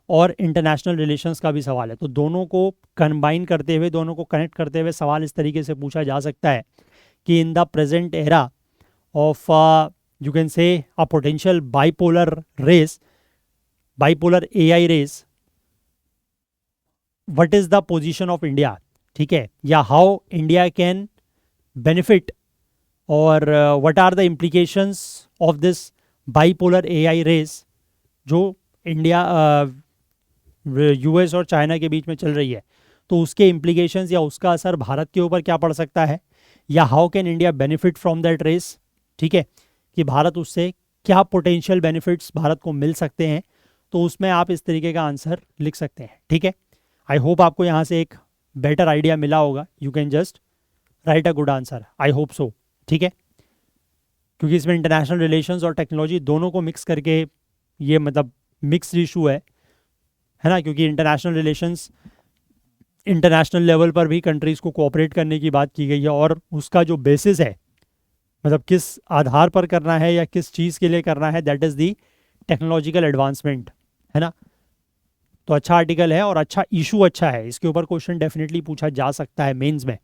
Speaker 1: और इंटरनेशनल रिलेशंस का भी सवाल है, तो दोनों को कंबाइन करते हुए, दोनों को कनेक्ट करते हुए सवाल इस तरीके से पूछा जा सकता है कि in the present era of you can say a potential bipolar AI race, what is the position of India. ठीक है, या how India can benefit, और what are the implications of this bipolar AI race जो India US और China के बीच में चल रही है, तो उसके इम्प्लीकेशंस या उसका असर भारत के ऊपर क्या पड़ सकता है, या how can India benefit from that race. ठीक है, कि भारत उससे क्या पोटेंशियल बेनिफिट्स भारत को मिल सकते हैं, तो उसमें आप इस तरीके का आंसर लिख सकते हैं. ठीक है, आई होप आपको यहाँ से एक बेटर आइडिया मिला होगा. You can just right a good answer, I hope so. ठीक है, क्योंकि इसमें इंटरनेशनल रिलेशंस और टेक्नोलॉजी दोनों को मिक्स करके ये मतलब मिक्स्ड इशू है ना, क्योंकि इंटरनेशनल रिलेशंस इंटरनेशनल लेवल पर भी कंट्रीज़ को कोऑपरेट करने की बात की गई है, और उसका जो बेसिस है, मतलब किस आधार पर करना है या किस चीज़ के लिए करना है, that is the technological advancement, है ना. तो अच्छा आर्टिकल है और अच्छा इशू अच्छा है, इसके ऊपर क्वेश्चन डेफिनेटली पूछा जा सकता है मेंस में.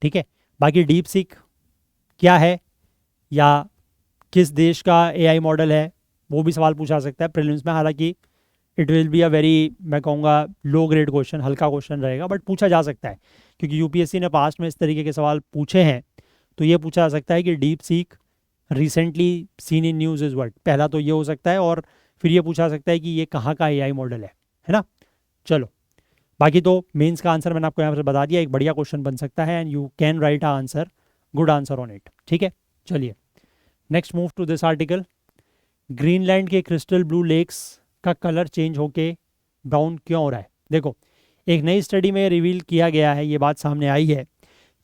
Speaker 1: ठीक है, बाकी डीप सीक क्या है या किस देश का एआई मॉडल है वो भी सवाल पूछा सकता है प्रीलिम्स में. हालांकि it will be a very, मैं कहूँगा लो ग्रेड क्वेश्चन, हल्का क्वेश्चन रहेगा, बट पूछा जा सकता है क्योंकि यूपीएससी ने पास्ट में इस तरीके के सवाल पूछे हैं. तो ये पूछा जा सकता है कि deep seek recently seen in news is what, पहला तो ये हो सकता है, और फिर ये पूछा सकता है कि ये कहाँ का एआई मॉडल है ना. चलो, बाकी तो मेंस का आंसर मैंने आपको यहाँ पर बता दिया, एक बढ़िया क्वेश्चन बन सकता है and you can write a answer, good answer on it. ठीक है, चलिए next move to this article. Greenland के क्रिस्टल ब्लू लेक्स का कलर चेंज होके ब्राउन क्यों हो रहा है. देखो, एक नई स्टडी में रिवील किया गया है, ये बात सामने आई है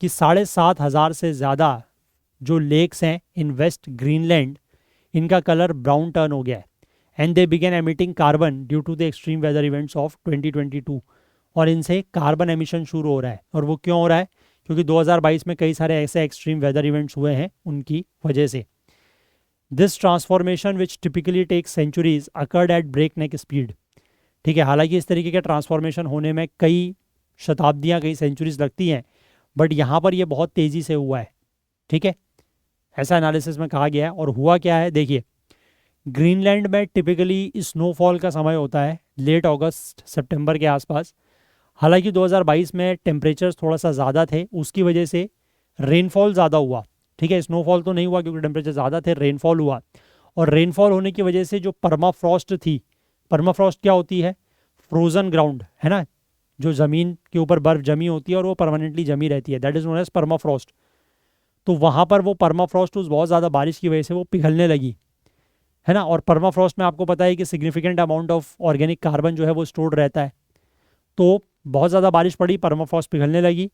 Speaker 1: कि 7,500 से ज़्यादा जो लेक्स हैं इन वेस्ट ग्रीनलैंड, इनका कलर ब्राउन टर्न हो गया है, and they began emitting carbon due to the extreme weather events of 2022. और इनसे कार्बन एमिशन शुरू हो रहा है, और वो क्यों हो रहा है, क्योंकि 2022 में कई सारे ऐसे एक्सट्रीम वेदर इवेंट्स हुए हैं उनकी वजह से. This transformation which typically take centuries occurred at breakneck speed. ठीक है, हालांकि इस तरीके के ट्रांसफॉर्मेशन होने में कई शताब्दियाँ, कई सेंचुरीज लगती हैं, बट यहाँ पर ये बहुत तेज़ी से हुआ है. ठीक है, ऐसा एनालिसिस में कहा गया है. और हुआ क्या है, देखिए, ग्रीनलैंड में टिपिकली स्नोफॉल का समय होता है लेट अगस्त सितंबर के आसपास. हालांकि 2022 में टेम्परेचर्स थोड़ा सा ज़्यादा थे, उसकी वजह से रेनफॉल ज़्यादा हुआ. ठीक है, स्नोफॉल तो नहीं हुआ क्योंकि टेम्परेचर ज़्यादा थे, रेनफॉल हुआ. और रेनफॉल होने की वजह से जो परमाफ्रॉस्ट थी, परमाफ्रॉस्ट क्या होती है, फ्रोज़न ग्राउंड, है ना, जो ज़मीन के ऊपर बर्फ़ जमी होती है और वो परमानेंटली जमी रहती है, that is known as permafrost. तो वहाँ पर वो परमाफ्रॉस्ट उस बहुत ज़्यादा बारिश की वजह से वो पिघलने लगी, है ना. और परमाफ्रॉस्ट में आपको पता है कि significant amount of organic carbon जो है वो स्टोर्ड रहता है. तो बहुत ज़्यादा बारिश पड़ी, परमाफ्रॉस्ट पिघलने लगी,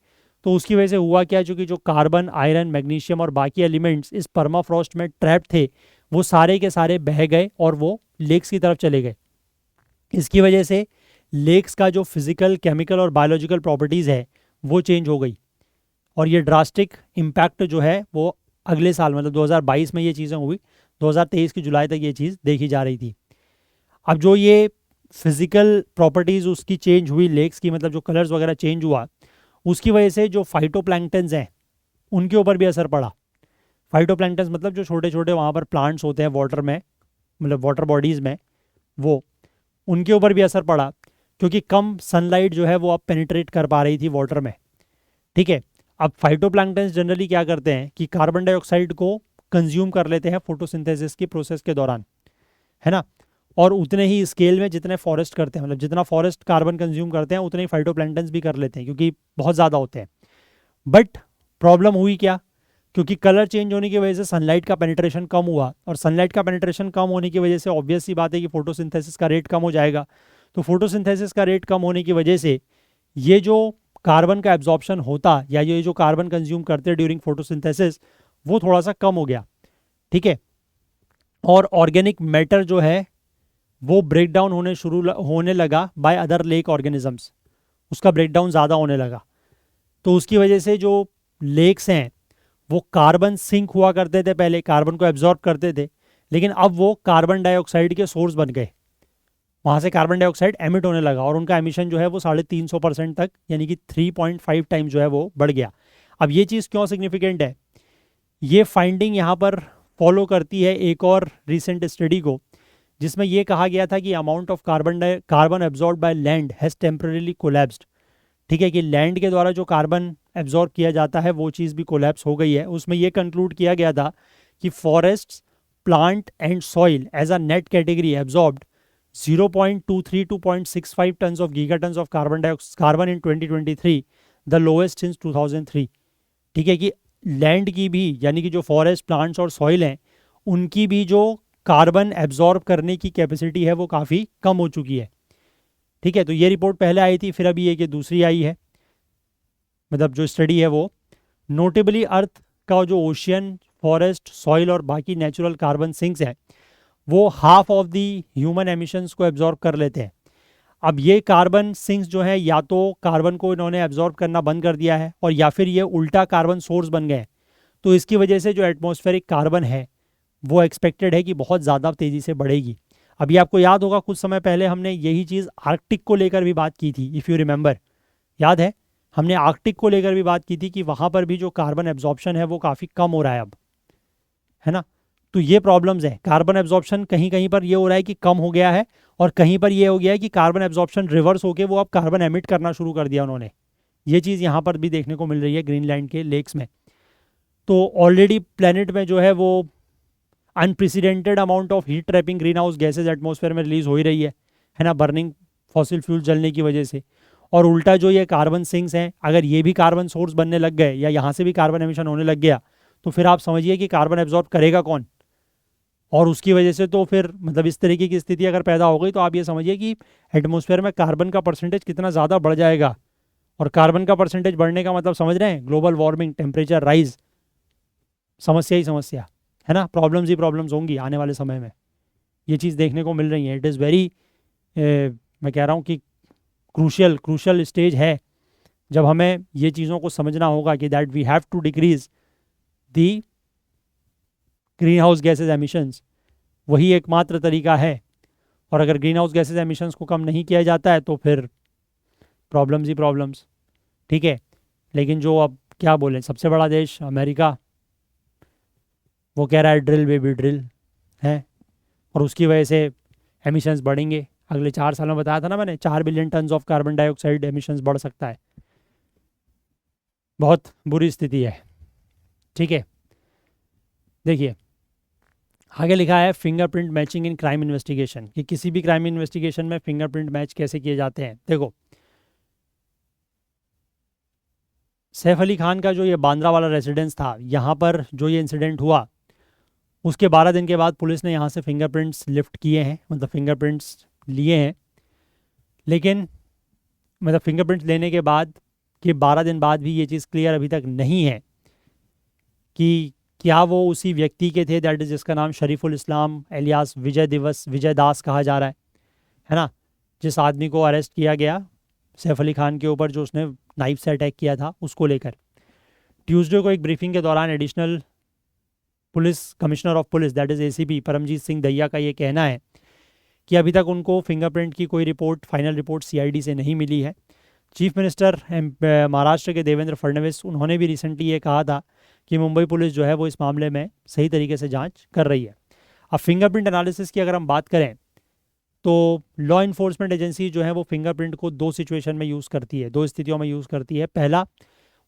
Speaker 1: तो उसकी वजह से हुआ क्या, चूंकि जो कार्बन, आयरन, मैग्नीशियम और बाकी एलिमेंट्स इस परमाफ्रॉस्ट में ट्रैप थे, वो सारे के सारे बह गए और वो लेक्स की तरफ चले गए। इसकी वजह से लेक्स का जो फिजिकल, केमिकल और बायोलॉजिकल प्रॉपर्टीज़ है वो चेंज हो गई। और ये ड्रास्टिक इम्पैक्ट जो है वो अगले साल मतलब 2022 में ये चीज़ें हुई, 2023 की जुलाई तक ये चीज़ देखी जा रही थी। अब जो ये फिजिकल प्रॉपर्टीज़ उसकी चेंज हुई लेक्स की, मतलब जो कलर्स वगैरह चेंज हुआ, उसकी वजह से जो फाइटोप्लैंक्टन्स हैं उनके ऊपर भी असर पड़ा। फाइटोप्लैंक्टन्स मतलब जो छोटे छोटे वहाँ पर प्लांट्स होते हैं वाटर में, मतलब वाटर बॉडीज़ में, वो उनके ऊपर भी असर पड़ा, क्योंकि कम सनलाइट जो है वो अब पेनिट्रेट कर पा रही थी वाटर में। ठीक है, अब फाइटोप्लैंक्टन्स जनरली क्या करते हैं कि कार्बन डाइऑक्साइड को कंज्यूम कर लेते हैं फोटोसिंथेसिस की प्रोसेस के दौरान, है ना, और उतने ही स्केल में जितने फॉरेस्ट करते हैं, मतलब जितना फॉरेस्ट कार्बन कंज्यूम करते हैं उतने ही फाइटोप्लैंक्टन्स भी कर लेते हैं, क्योंकि बहुत ज़्यादा होते हैं। बट प्रॉब्लम हुई क्या, क्योंकि कलर चेंज होने की वजह से सनलाइट का पेनिट्रेशन कम हुआ, और सनलाइट का पेनिट्रेशन कम होने की वजह से ऑब्वियस सी बात है कि फोटोसिंथेसिस का रेट कम हो जाएगा। तो फोटोसिंथेसिस का रेट कम होने की वजह से ये जो कार्बन का एब्जॉर्प्शन होता, या ये जो कार्बन कंज्यूम करते ड्यूरिंग फोटोसिंथेसिस, वो थोड़ा सा कम हो गया। ठीक है, और ऑर्गेनिक मैटर जो है वो ब्रेक डाउन होने लगा बाय अदर लेक ऑर्गेनिजम्स, उसका ब्रेक डाउन ज़्यादा होने लगा। तो उसकी वजह से जो लेक्स हैं वो कार्बन सिंक हुआ करते थे, पहले कार्बन को एब्जॉर्ब करते थे, लेकिन अब वो कार्बन डाइऑक्साइड के सोर्स बन गए। वहाँ से कार्बन डाइऑक्साइड एमिट होने लगा और उनका एमिशन जो है वो 350% तक, यानी कि 3.5 टाइम जो है वो बढ़ गया। अब ये चीज़ क्यों सिग्निफिकेंट है, ये फाइंडिंग यहाँ पर फॉलो करती है एक और रिसेंट स्टडी को, जिसमें ये कहा गया था कि amount of carbon absorb by land has temporarily collapsed. ठीक है, कि लैंड के द्वारा जो कार्बन एब्जॉर्ब किया जाता है वो चीज़ भी कोलैप्स हो गई है। उसमें ये कंक्लूड किया गया था कि forests, plant and soil as a net category absorbed 0.23 to 0.65 tons of gigatons of carbon in 2023, the lowest since 2003। ठीक है, कि लैंड की भी, यानी कि जो फॉरेस्ट, प्लांट्स और सॉइल हैं, उनकी भी जो कार्बन एब्जॉर्ब करने की कैपेसिटी है वो काफ़ी कम हो चुकी है। ठीक है, तो ये रिपोर्ट पहले आई थी, फिर अभी ये कि दूसरी आई है, मतलब जो स्टडी है वो नोटेबली अर्थ का जो ओशियन, फॉरेस्ट, सॉइल और बाकी नेचुरल कार्बन सिंक्स हैं वो half of the human emissions को एब्जॉर्ब कर लेते हैं। अब ये कार्बन सिंक्स जो है, या तो कार्बन को इन्होंने एब्जॉर्ब करना बंद कर दिया है, और या फिर ये उल्टा कार्बन सोर्स बन गए हैं। तो इसकी वजह से जो एटमॉस्फेरिक कार्बन है वो एक्सपेक्टेड है कि बहुत ज़्यादा तेज़ी से बढ़ेगी। अभी आपको याद होगा कुछ समय पहले हमने यही चीज़ आर्कटिक को लेकर भी बात की थी, इफ़ यू रिमेंबर, याद है, हमने आर्कटिक को लेकर भी बात की थी कि वहाँ पर भी जो कार्बन एब्जॉर्प्शन है वो काफ़ी कम हो रहा है अब, है ना। तो ये प्रॉब्लम्स है, कार्बन एब्जॉर्प्शन कहीं कहीं पर ये हो रहा है कि कम हो गया है, और कहीं पर ये हो गया है कि कार्बन एब्जॉर्प्शन रिवर्स होके वो अब कार्बन एमिट करना शुरू कर दिया उन्होंने। ये चीज़ यहाँ पर भी देखने को मिल रही है ग्रीनलैंड के लेक्स में। तो ऑलरेडी प्लेनेट में जो है वो unprecedented amount of heat trapping green house gases atmosphere में रिलीज हो ही रही है ना, बर्निंग फॉसिल फ्यूल जलने की वजह से। और उल्टा जो ये कार्बन सिंक्स हैं, अगर ये भी कार्बन सोर्स बनने लग गए, या यहाँ से भी कार्बन एमिशन होने लग गया, तो फिर आप समझिए कि कार्बन एब्जॉर्ब करेगा कौन। और उसकी वजह से तो फिर मतलब इस तरीके की स्थिति अगर पैदा हो गई, तो आप ये समझिए कि एटमॉस्फेयर में कार्बन का परसेंटेज कितना ज़्यादा बढ़ जाएगा। और कार्बन का परसेंटेज बढ़ने का मतलब समझ रहे हैं, ग्लोबल वार्मिंग, टेम्परेचर राइज, समस्या ही समस्या, है ना, प्रॉब्लम्स ही प्रॉब्लम्स होंगी आने वाले समय में। ये चीज़ देखने को मिल रही है। इट इज़ वेरी, मैं कह रहा हूँ कि क्रूशियल स्टेज है, जब हमें ये चीज़ों को समझना होगा कि that we have to decrease the greenhouse gases emissions. वही एकमात्र तरीका है, और अगर ग्रीन हाउस गैसेज एमिशंस को कम नहीं किया जाता है तो फिर प्रॉब्लम्स ही प्रॉब्लम्स। ठीक है, लेकिन जो अब क्या बोलें, सबसे बड़ा देश अमेरिका, वो कह रहा है ड्रिल बेबी ड्रिल है, और उसकी वजह से एमिशंस बढ़ेंगे। अगले 4 साल में बताया था ना मैंने, 4 billion tonne of carbon dioxide emissions बढ़ सकता है। बहुत बुरी स्थिति है। ठीक है, देखिए आगे लिखा है fingerprint matching in crime investigation, कि किसी भी क्राइम इन्वेस्टिगेशन में फिंगरप्रिंट मैच कैसे किए जाते हैं। देखो, सैफ अली खान का जो ये बांद्रा वाला रेजिडेंस था, यहाँ पर जो ये इंसिडेंट हुआ, उसके 12 दिन के बाद पुलिस ने यहाँ से फिंगरप्रिंट्स लिफ्ट किए हैं, मतलब फिंगरप्रिंट्स लिए हैं। लेकिन मतलब फिंगरप्रिंट्स लेने के बाद कि 12 दिन बाद भी ये चीज़ क्लियर अभी तक नहीं है कि क्या वो उसी व्यक्ति के थे, दैट इज़ जिसका नाम शरीफुल इस्लाम एलियास विजय दास कहा जा रहा है ना, जिस आदमी को अरेस्ट किया गया सैफ अली खान के ऊपर, जो उसने नाइफ से अटैक किया था, उसको लेकर ट्यूसडे को एक ब्रीफिंग के दौरान additional police commissioner of police that is ACP Paramjit Singh Dahiya का ये कहना है कि अभी तक उनको फिंगरप्रिंट की कोई रिपोर्ट, फाइनल रिपोर्ट सीआईडी से नहीं मिली है। चीफ मिनिस्टर महाराष्ट्र के देवेंद्र फडणवीस, उन्होंने भी रिसेंटली ये कहा था कि मुंबई पुलिस जो है वो इस मामले में सही तरीके से जांच कर रही है। अब फिंगरप्रिंट एनालिसिस की अगर हम बात करें तो लॉ इन्फोर्समेंट एजेंसी जो है वो फिंगरप्रिंट को दो सिचुएशन में यूज़ करती है, दो स्थितियों में यूज़ करती है। पहला,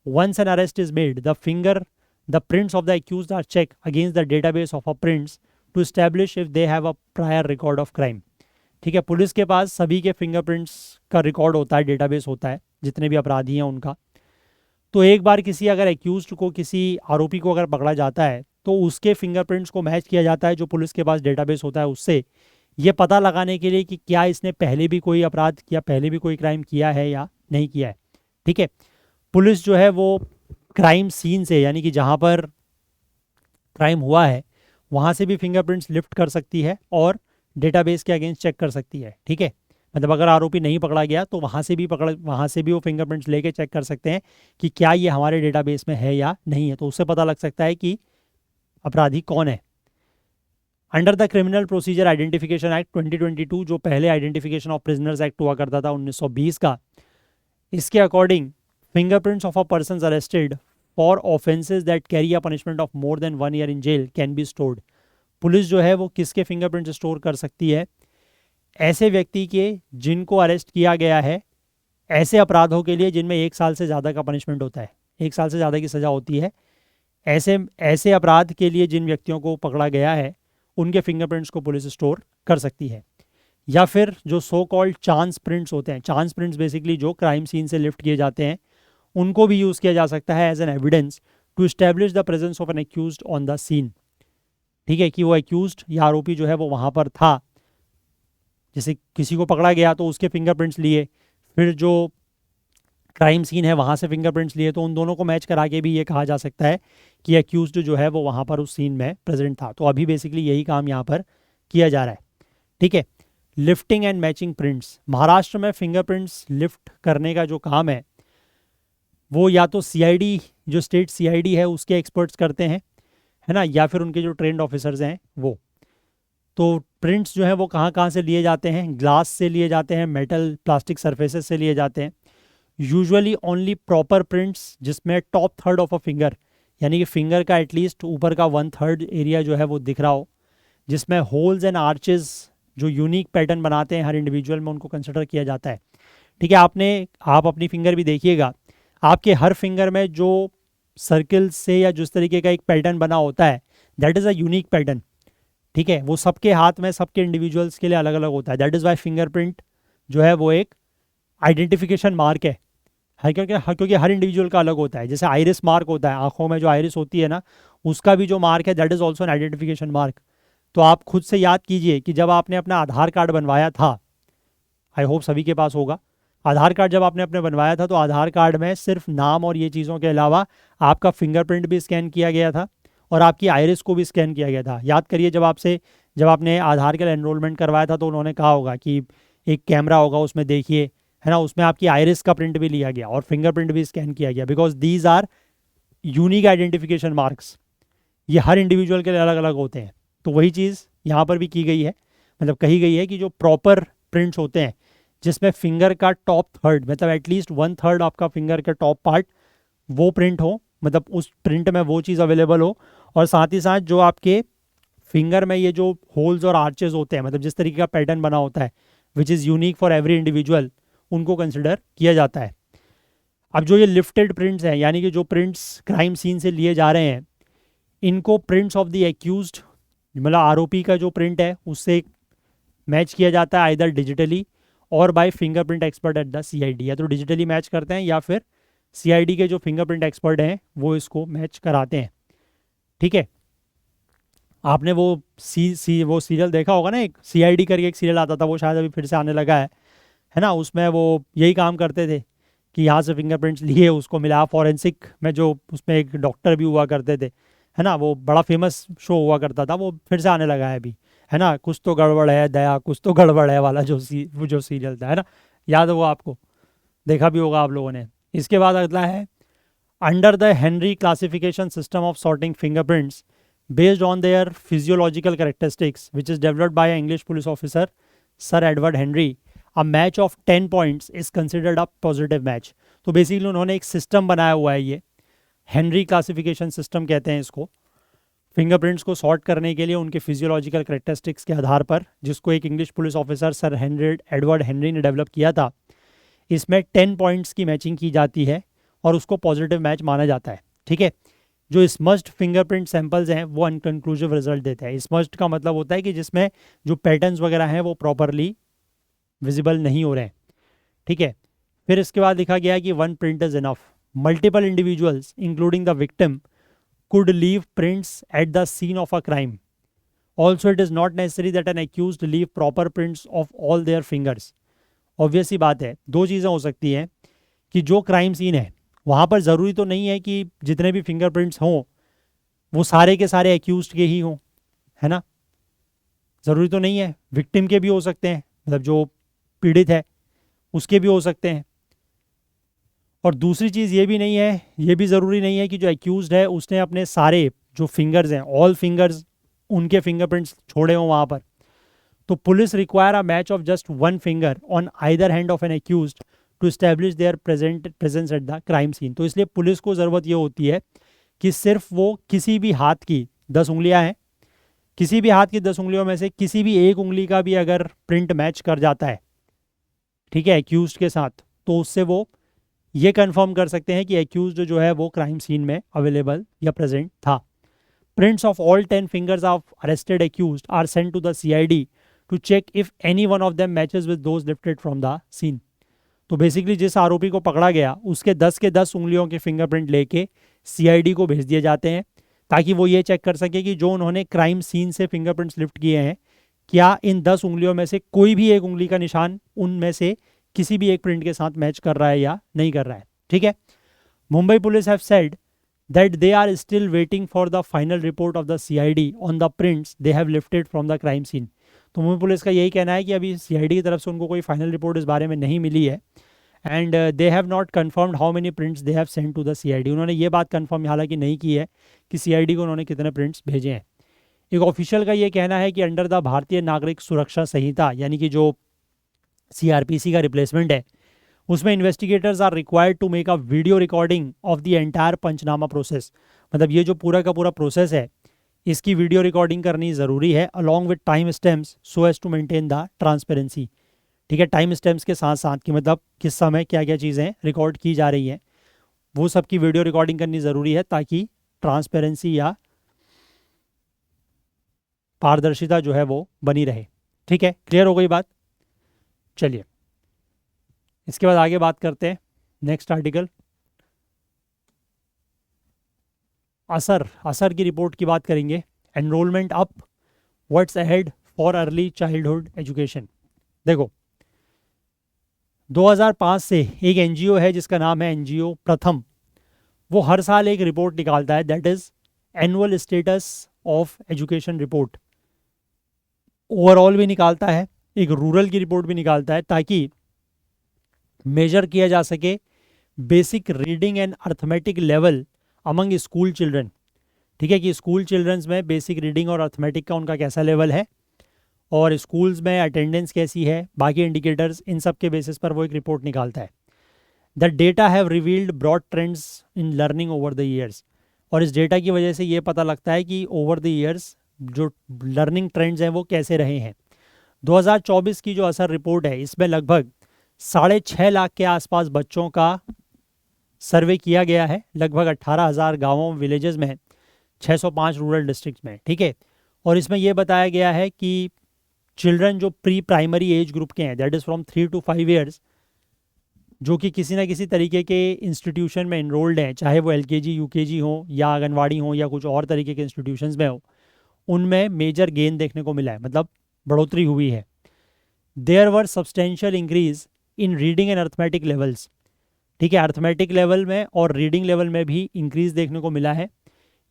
Speaker 1: once an arrest is made the prints of the accused are check against the database of a prints to establish if they have a prior record of crime. ठीक है, पुलिस के पास सभी के फिंगरप्रिंट्स का record होता है, database होता है, जितने भी अपराधी हैं उनका। तो एक बार किसी अगर एक्यूज्ड को, किसी आरोपी को अगर पकड़ा जाता है तो उसके फिंगरप्रिंट्स को मैच किया जाता है जो पुलिस के पास डेटाबेस होता है उससे, ये पता लगाने के लिए कि क्या इसने पहले भी कोई अपराध किया, पहले भी कोई क्राइम किया है या नहीं किया है। ठीक है, पुलिस जो है वो क्राइम सीन से, यानी कि जहाँ पर क्राइम हुआ है वहाँ से भी फिंगरप्रिंट्स लिफ्ट कर सकती है और डेटाबेस के अगेंस्ट चेक कर सकती है। ठीक है, मतलब अगर आरोपी नहीं पकड़ा गया तो वहाँ से भी वो फिंगरप्रिंट्स लेके चेक कर सकते हैं कि क्या ये हमारे डेटाबेस में है या नहीं है, तो उससे पता लग सकता है कि अपराधी कौन है। Under the criminal procedure identification act 2022, जो पहले आइडेंटिफिकेशन ऑफ प्रिजनर्स एक्ट हुआ करता था 1920 का, इसके according fingerprints of a person arrested for offences that carry a punishment of more than 1 year in jail can be stored. Police जो है वो किसके फिंगरप्रिंट्स स्टोर कर सकती है? ऐसे व्यक्ति के जिनको अरेस्ट किया गया है ऐसे अपराधों के लिए जिनमें 1 साल से ज़्यादा का पनिशमेंट होता है, 1 साल से ज़्यादा की सज़ा होती है। ऐसे अपराध के लिए जिन व्यक्तियों को पकड़ा गया है उनके फिंगरप्रिंट्स को पुलिस स्टोर कर सकती है। या फिर जो सो कॉल्ड चांस प्रिंट्स होते हैं, चांस प्रिंट्स बेसिकली जो क्राइम सीन से लिफ्ट किए जाते हैं, उनको भी यूज़ किया जा सकता है as an evidence to establish the presence of an accused on the scene. ठीक है, कि वो एक्यूज्ड या आरोपी जो है वो वहाँ पर था। जैसे किसी को पकड़ा गया तो उसके फिंगरप्रिंट्स लिए, फिर जो क्राइम सीन है वहाँ से फिंगरप्रिंट्स लिए, तो उन दोनों को मैच करा के भी ये कहा जा सकता है कि एक्यूज्ड जो है वो वहाँ पर उस सीन में प्रेजेंट था। तो अभी बेसिकली यही काम यहाँ पर किया जा रहा है। ठीक है, lifting and matching prints, Maharashtra में फिंगरप्रिंट्स लिफ्ट करने का जो काम है वो या तो सीआईडी, जो स्टेट सीआईडी है उसके एक्सपर्ट्स करते हैं, है ना, या फिर उनके जो ट्रेंड ऑफिसर्स हैं वो। तो प्रिंट्स जो है वो कहाँ कहाँ से लिए जाते हैं? ग्लास से लिए जाते हैं, मेटल प्लास्टिक सरफेसेस से लिए जाते हैं। यूजुअली ओनली प्रॉपर प्रिंट्स जिसमें top third of a finger, यानी कि फिंगर का एटलीस्ट ऊपर का 1/3 एरिया जो है वो दिख रहा हो, जिसमें होल्स एंड आर्चेस जो यूनिक पैटर्न बनाते हैं हर इंडिविजुअल में, उनको कंसिडर किया जाता है। ठीक है, आप अपनी फिंगर भी देखिएगा, आपके हर फिंगर में जो सर्किल से या जिस तरीके का एक पैटर्न बना होता है that is a unique pattern. ठीक है, वो सबके हाथ में, सबके इंडिविजुअल्स के लिए अलग अलग होता है। दैट इज़ वाई फिंगरप्रिंट जो है वो एक आइडेंटिफिकेशन मार्क है, क्योंकि हर इंडिविजुअल का अलग होता है। जैसे आइरिस मार्क होता है, आंखों में जो आइरिस होती है ना, उसका भी जो मार्क है that is also an identification mark. तो आप खुद से याद कीजिए कि जब आपने अपना आधार कार्ड बनवाया था, आई होप सभी के पास होगा, आधार कार्ड जब आपने अपने बनवाया था तो आधार कार्ड में सिर्फ नाम और ये चीज़ों के अलावा आपका फिंगरप्रिंट भी स्कैन किया गया था और आपकी आइरिस को भी स्कैन किया गया था। याद करिए, जब आपने आधार के लिए एनरोलमेंट करवाया था तो उन्होंने कहा होगा कि एक कैमरा होगा उसमें देखिए, है ना, उसमें आपकी आइरिस का प्रिंट भी लिया गया और फिंगरप्रिंट भी स्कैन किया गया, because these are unique identification marks. ये हर इंडिविजुअल के लिए अलग अलग होते हैं। तो वही चीज़ यहाँ पर भी की गई है, मतलब कही गई है कि जो प्रॉपर प्रिंट्स होते हैं जिसमें फिंगर का टॉप थर्ड, मतलब एटलीस्ट 1/3 आपका फिंगर का टॉप पार्ट वो प्रिंट हो, मतलब उस प्रिंट में वो चीज़ अवेलेबल हो, और साथ ही साथ जो आपके फिंगर में ये जो होल्स और आर्चेस होते हैं, मतलब जिस तरीके का पैटर्न बना होता है which is unique for every individual, उनको कंसिडर किया जाता है। अब जो ये लिफ्टेड प्रिंट्स हैं, यानी कि जो प्रिंट्स क्राइम सीन से लिए जा रहे हैं, इनको प्रिंट्स ऑफ द एक्यूज्ड, मतलब आरोपी का जो प्रिंट है उससे मैच किया जाता है either digitally or by fingerprint expert at the CID. या तो डिजिटली मैच करते हैं या फिर सीआईडी के जो फिंगरप्रिंट एक्सपर्ट हैं वो इसको मैच कराते हैं। ठीक है, आपने वो वो सीरियल देखा होगा ना, एक सीआईडी करके एक सीरियल आता था, वो शायद अभी फिर से आने लगा है ना, उसमें वो यही काम करते थे कि यहाँ से फिंगरप्रिंट्स लिए, उसको मिला। फॉरेंसिक में जो उसमें एक डॉक्टर भी हुआ करते थे, है ना, वो बड़ा फेमस शो हुआ करता था, वो फिर से आने लगा है अभी, है ना, कुछ तो गड़बड़ है दया, कुछ तो गड़बड़ है वाला वो जो सीरियल था, है ना, याद होगा आपको, देखा भी होगा आप लोगों ने। इसके बाद अगला है under the Henry classification system of sorting fingerprints based on their physiological characteristics which is developed by English police officer sir Edward Henry, a match of 10 points is considered a positive match. तो basically उन्होंने एक system बनाया हुआ है, ये Henry classification system कहते हैं इसको, फिंगरप्रिंट्स को सॉर्ट करने के लिए उनके फिजियोलॉजिकल कैरेक्टरिस्टिक्स के आधार पर, जिसको एक English police officer sir Edward Henry ने डेवलप किया था। इसमें 10 पॉइंट्स की मैचिंग की जाती है और उसको पॉजिटिव मैच माना जाता है। ठीक है, जो स्मज्ड फिंगरप्रिंट सैंपल्स हैं वो अनकंक्लूसिव रिजल्ट देते हैं। स्मज्ड का मतलब होता है कि जिसमें जो पैटर्न्स वगैरह हैं वो प्रॉपरली विजिबल नहीं हो रहे हैं। ठीक है, फिर इसके बाद लिखा गया है कि one print is enough, multiple individuals including the victim could leave prints at the scene of a crime. Also, it is not necessary that an accused leave proper prints of all their fingers. Obvious सी बात है, दो चीज़ें हो सकती हैं कि जो crime scene है वहाँ पर ज़रूरी तो नहीं है कि जितने भी फिंगरप्रिंट्स हों वो सारे के सारे एक्यूज्ड के ही हों, है ना, ज़रूरी तो नहीं है, विक्टिम के भी हो सकते हैं, मतलब जो पीड़ित है उसके भी हो सकते हैं। और दूसरी चीज़ ये भी नहीं है, ये भी ज़रूरी नहीं है कि जो एक्यूज्ड है उसने अपने सारे जो फिंगर्स हैं, ऑल फिंगर्स, उनके फिंगरप्रिंट्स छोड़े हों वहाँ पर। तो police require a match of just one finger on either hand of an accused to establish their presence at the crime scene. तो इसलिए पुलिस को ज़रूरत ये होती है कि सिर्फ वो किसी भी हाथ की 10 उंगलियाँ हैं, किसी भी हाथ की 10 उंगलियों में से किसी भी एक उंगली का भी अगर प्रिंट मैच कर जाता है, ठीक है, एक्यूज्ड के साथ, तो उससे वो ये कंफर्म कर सकते हैं कि एक्यूज्ड जो है वो क्राइम सीन में अवेलेबल या प्रेजेंट था। Prints of all 10 fingers of arrested accused are sent to the CID to check if any one of them matches with those lifted from the scene. तो basically जिस आरोपी को पकड़ा गया उसके 10 के 10 उंगलियों के फिंगरप्रिंट लेके सीआईडी को भेज दिए जाते हैं, ताकि वो ये चेक कर सके कि जो उन्होंने क्राइम सीन से फिंगरप्रिंट्स लिफ्ट किए हैं, क्या इन 10 उंगलियों में से कोई भी एक उंगली का निशान उनमें से किसी भी एक प्रिंट के साथ मैच कर रहा है या नहीं कर रहा है। ठीक है, Mumbai police have said that they are still waiting for the final report of the CID on the prints they have lifted from the crime scene. तो मुंबई पुलिस का यही कहना है कि अभी सीआईडी की तरफ से उनको कोई फाइनल रिपोर्ट इस बारे में नहीं मिली है, and they have not confirmed how many prints they have send to the CID. उन्होंने ये बात कन्फर्म हालांकि नहीं की है कि सीआईडी को उन्होंने कितने प्रिंट्स भेजे हैं। एक ऑफिशियल का ये कहना है कि अंडर द भारतीय नागरिक सुरक्षा संहिता, यानी कि जो सीआरपीसी का रिप्लेसमेंट है, उसमें investigators are required to make a video recording of the entire panchnama process. मतलब ये जो पूरा का पूरा प्रोसेस है इसकी वीडियो रिकॉर्डिंग करनी ज़रूरी है, along with time stamps so as to maintain the transparency. ठीक है, टाइम स्टैम्प्स के साथ साथ कि मतलब किस समय क्या क्या चीज़ें रिकॉर्ड की जा रही हैं, वो सब की वीडियो रिकॉर्डिंग करनी ज़रूरी है ताकि ट्रांसपेरेंसी या पारदर्शिता जो है वो बनी रहे। ठीक है, क्लियर हो गई बात। चलिए इसके बाद आगे बात करते हैं नेक्स्ट आर्टिकल, असर की रिपोर्ट की बात करेंगे। Enrolment up, what's ahead for early childhood education. देखो 2005 से एक एनजीओ है जिसका नाम है एनजीओ प्रथम, वो हर साल एक रिपोर्ट निकालता है, that is annual status of education report. Overall भी निकालता है, एक रूरल की रिपोर्ट भी निकालता है, ताकि मेजर किया जा सके basic reading and arithmetic level among school children. ठीक है, कि स्कूल चिल्ड्रंस में बेसिक रीडिंग और अर्थमेटिक का उनका कैसा लेवल है और स्कूल्स में अटेंडेंस कैसी है, बाकी इंडिकेटर्स, इन सब के बेसिस पर वो एक रिपोर्ट निकालता है। The data have revealed broad trends in learning over the years. और इस डेटा की वजह से ये पता लगता है कि ओवर द ईयर्स जो लर्निंग ट्रेंड्स हैं वो कैसे रहे हैं। 2024 की जो असर रिपोर्ट है इसमें लगभग 6.5 लाख के आसपास बच्चों का सर्वे किया गया है, लगभग 18,000 गाँवों विलेजेस में, 605 रूरल डिस्ट्रिक्ट में। ठीक है, और इसमें यह बताया गया है कि चिल्ड्रन जो प्री प्राइमरी एज ग्रुप के हैं, that is from 3 to 5 years, जो कि किसी ना किसी तरीके के इंस्टीट्यूशन में इनरोल्ड हैं, चाहे वो एलकेजी यूकेजी हो या आंगनवाड़ी हो या कुछ और तरीके के इंस्टीट्यूशंस में हो, उनमें मेजर गेन देखने को मिला है, मतलब बढ़ोतरी हुई है। There were substantial increase in reading and arithmetic levels. ठीक है, अर्थमेटिक लेवल में और रीडिंग लेवल में भी इंक्रीज देखने को मिला है।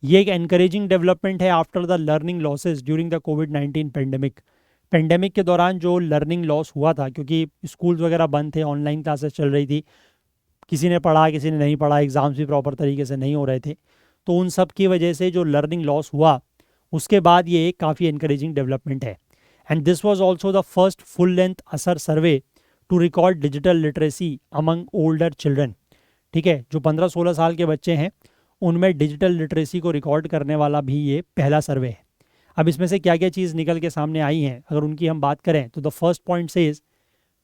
Speaker 1: ये एक एनकरेजिंग डेवलपमेंट है after the learning losses during the covid pandemic. Pandemic के दौरान जो लर्निंग लॉस हुआ था, क्योंकि स्कूल्स वगैरह बंद थे, ऑनलाइन क्लासेस चल रही थी, किसी ने पढ़ा किसी ने नहीं पढ़ा, एग्ज़ाम्स भी प्रॉपर तरीके से नहीं हो रहे थे, तो उन सब की वजह से जो लर्निंग लॉस हुआ, उसके बाद ये एक काफ़ी एनकरेजिंग डेवलपमेंट है। And this was also the first full length ASER survey to record digital literacy among older children. ठीक है, जो 15-16 साल के बच्चे हैं उनमें डिजिटल लिटरेसी को रिकॉर्ड करने वाला भी ये पहला सर्वे है। अब इसमें से क्या क्या चीज़ निकल के सामने आई हैं, अगर उनकी हम बात करें तो the first point says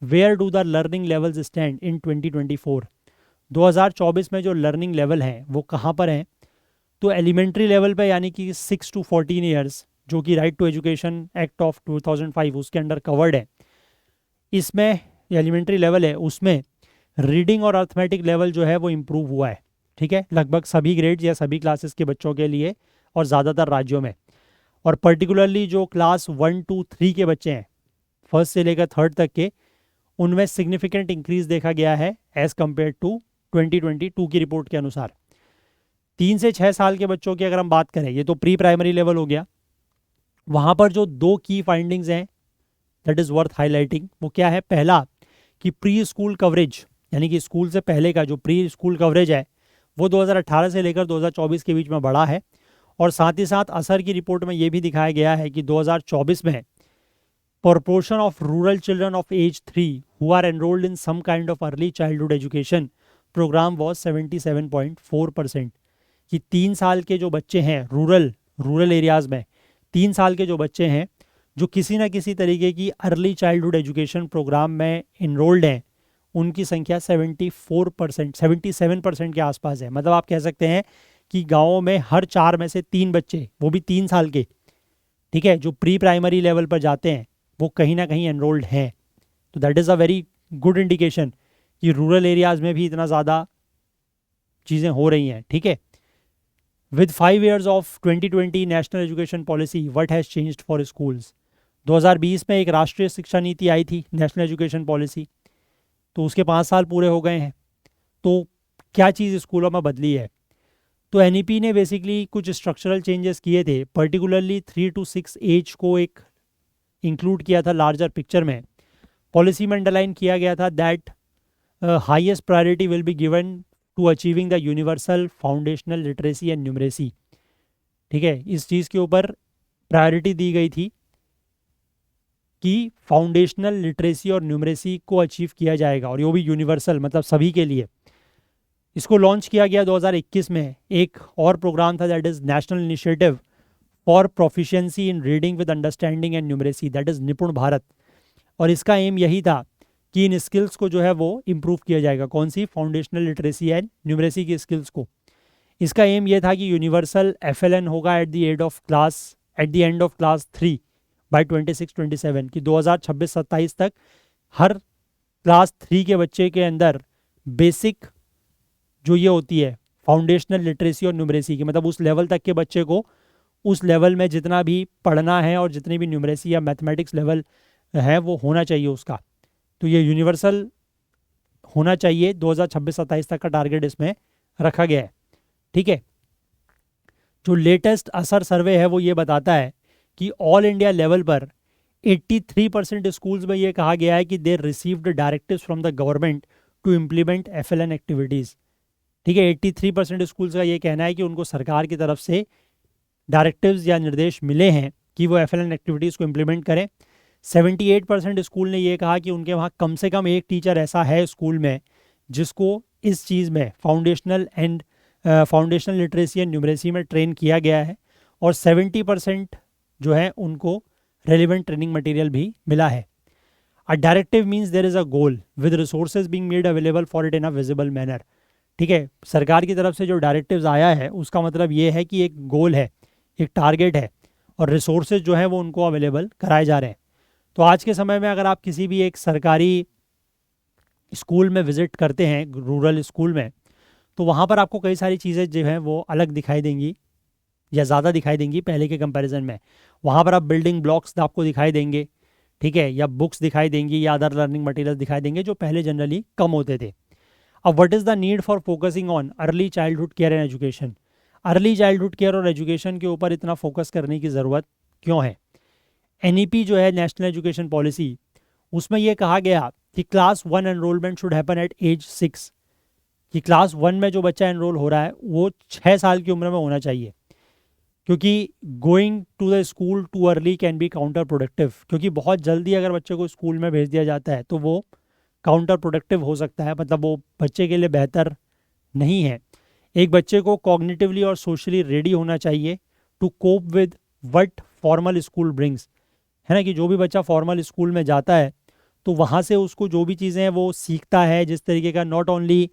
Speaker 1: where do the learning levels stand in 2024। 2024 में जो लर्निंग लेवल हैं वो कहाँ पर हैं? तो एलिमेंट्री लेवल पे, यानी कि 6 to 14 ईयर्स, जो कि right to education act of 2005 उसके अंडर कवर्ड है, इसमें एलिमेंट्री लेवल है, उसमें रीडिंग और अर्थमेटिक लेवल जो है वो इम्प्रूव हुआ है। ठीक है, लगभग सभी ग्रेड्स या सभी क्लासेस के बच्चों के लिए और ज़्यादातर राज्यों में, और पर्टिकुलरली जो क्लास 1, 2, 3 के बच्चे हैं, फर्स्ट से लेकर थर्ड तक के, उनमें सिग्निफिकेंट इंक्रीज देखा गया है एज़ कम्पेयर टू 2022 की रिपोर्ट के अनुसार। 3 से 6 साल के बच्चों की अगर हम बात करें, ये तो प्री प्राइमरी लेवल हो गया, वहाँ पर जो 2 की फाइंडिंग्स हैं दैट इज़ वर्थ हाईलाइटिंग, वो क्या है? पहला कि प्री स्कूल कवरेज, यानी कि स्कूल से पहले का जो प्री स्कूल कवरेज है वो 2018 से लेकर 2024 के बीच में बढ़ा है। और साथ ही साथ असर की रिपोर्ट में ये भी दिखाया गया है कि 2024 में proportion of rural children of age 3 who are enrolled in some kind of early childhood education program was 77.4%। कि 3 साल के जो बच्चे हैं रूरल एरियाज़ में, 3 साल के जो बच्चे हैं जो किसी ना किसी तरीके की अर्ली चाइल्डहुड एजुकेशन प्रोग्राम में इनरोल्ड हैं, उनकी संख्या 74%, 77% के आसपास है। मतलब आप कह सकते हैं कि गाँवों में हर 4 में से 3 बच्चे, वो भी 3 साल के, ठीक है, जो प्री प्राइमरी लेवल पर जाते हैं, वो कहीं ना कहीं एनरोल्ड हैं। तो that is a very good indication कि रूरल एरियाज़ में भी इतना ज़्यादा चीज़ें हो रही हैं। ठीक है, with 5 years of 2020 national education policy what has changed for schools. 2020 में एक राष्ट्रीय शिक्षा नीति आई थी, नेशनल एजुकेशन पॉलिसी, तो उसके 5 साल पूरे हो गए हैं। तो क्या चीज़ स्कूलों में बदली है? तो एनईपी ने बेसिकली कुछ स्ट्रक्चरल चेंजेस किए थे, पर्टिकुलरली 3 to 6 एज को एक इंक्लूड किया था लार्जर पिक्चर में। पॉलिसी में अंडरलाइन किया गया था that highest priority will be given to achieving the universal foundational literacy and numeracy. ठीक है, इस चीज़ के ऊपर प्रायोरिटी दी गई थी कि फाउंडेशनल लिटरेसी और न्यूमरेसी को अचीव किया जाएगा, और ये भी यूनिवर्सल, मतलब सभी के लिए। इसको लॉन्च किया गया 2021 में। एक और प्रोग्राम था that is national initiative for proficiency in reading with understanding and numeracy, that is निपुण भारत। और इसका एम यही था कि इन स्किल्स को जो है वो इम्प्रूव किया जाएगा। कौन सी? फाउंडेशनल लिटरेसी एंड न्यूमरेसी की स्किल्स को। इसका एम ये था कि यूनिवर्सल एफएलएन होगा at the end of class 3 by 26-27, कि 2026-27 तक हर क्लास 3 के बच्चे के अंदर बेसिक जो ये होती है फाउंडेशनल लिटरेसी और न्यूमरेसी की, मतलब उस लेवल तक के बच्चे को, उस लेवल में जितना भी पढ़ना है और जितनी भी न्यूमरेसी या मैथमेटिक्स लेवल है वो होना चाहिए उसका। तो ये यूनिवर्सल होना चाहिए, 2026-27 तक का टारगेट इसमें रखा गया है। ठीक है, जो लेटेस्ट असर सर्वे है वो ये बताता है कि ऑल इंडिया लेवल पर 83% स्कूल्स में ये कहा गया है कि they received directives from the government to implement FLN activities. ठीक है, 83% स्कूल्स का ये कहना है कि उनको सरकार की तरफ से डायरेक्टिव्स या निर्देश मिले हैं कि वो एफएलएन एक्टिविटीज़ को इम्प्लीमेंट करें। 78% स्कूल ने ये कहा कि उनके वहाँ कम से कम एक टीचर ऐसा है स्कूल में जिसको इस चीज़ में फाउंडेशनल लिटरेसी एंड न्यूमरेसी में ट्रेन किया गया है, और 70% जो है उनको रेलिवेंट ट्रेनिंग मटेरियल भी मिला है। A directive means there is a goal with resources being made available for it in a visible manner. ठीक है, सरकार की तरफ से जो डायरेक्टिव्स आया है उसका मतलब ये है कि एक गोल है, एक टारगेट है, और रिसोर्सेज जो है वो उनको अवेलेबल कराए जा रहे हैं। तो आज के समय में अगर आप किसी भी एक सरकारी स्कूल में विज़िट करते हैं, रूरल स्कूल में, तो वहाँ पर आपको कई सारी चीज़ें जो हैं वो अलग दिखाई देंगी या ज़्यादा दिखाई देंगी पहले के कंपैरिजन में। वहाँ पर आप बिल्डिंग ब्लॉक्स आपको दिखाई देंगे, ठीक है, या बुक्स दिखाई देंगी या अदर लर्निंग मटेरियल दिखाई देंगे जो पहले जनरली कम होते थे। अब what is the need for focusing on early childhood care and education? Early childhood care और एजुकेशन के ऊपर इतना फोकस करने की ज़रूरत क्यों है? एनईपी जो है नेशनल एजुकेशन पॉलिसी, उसमें यह कहा गया कि class 1 enrolment should happen at age 6, कि क्लास 1 में जो बच्चा एनरोल हो रहा है वो 6 साल की उम्र में होना चाहिए, क्योंकि going to the school too early can be counterproductive, क्योंकि बहुत जल्दी अगर बच्चे को स्कूल में भेज दिया जाता है तो वो काउंटर प्रोडक्टिव हो सकता है, मतलब वो बच्चे के लिए बेहतर नहीं है। एक बच्चे को कॉग्निटिवली और सोशली रेडी होना चाहिए to cope with what formal school brings, है ना, कि जो भी बच्चा फॉर्मल स्कूल में जाता है तो वहाँ से उसको जो भी चीज़ें हैं वो सीखता है, जिस तरीके का नॉट ओनली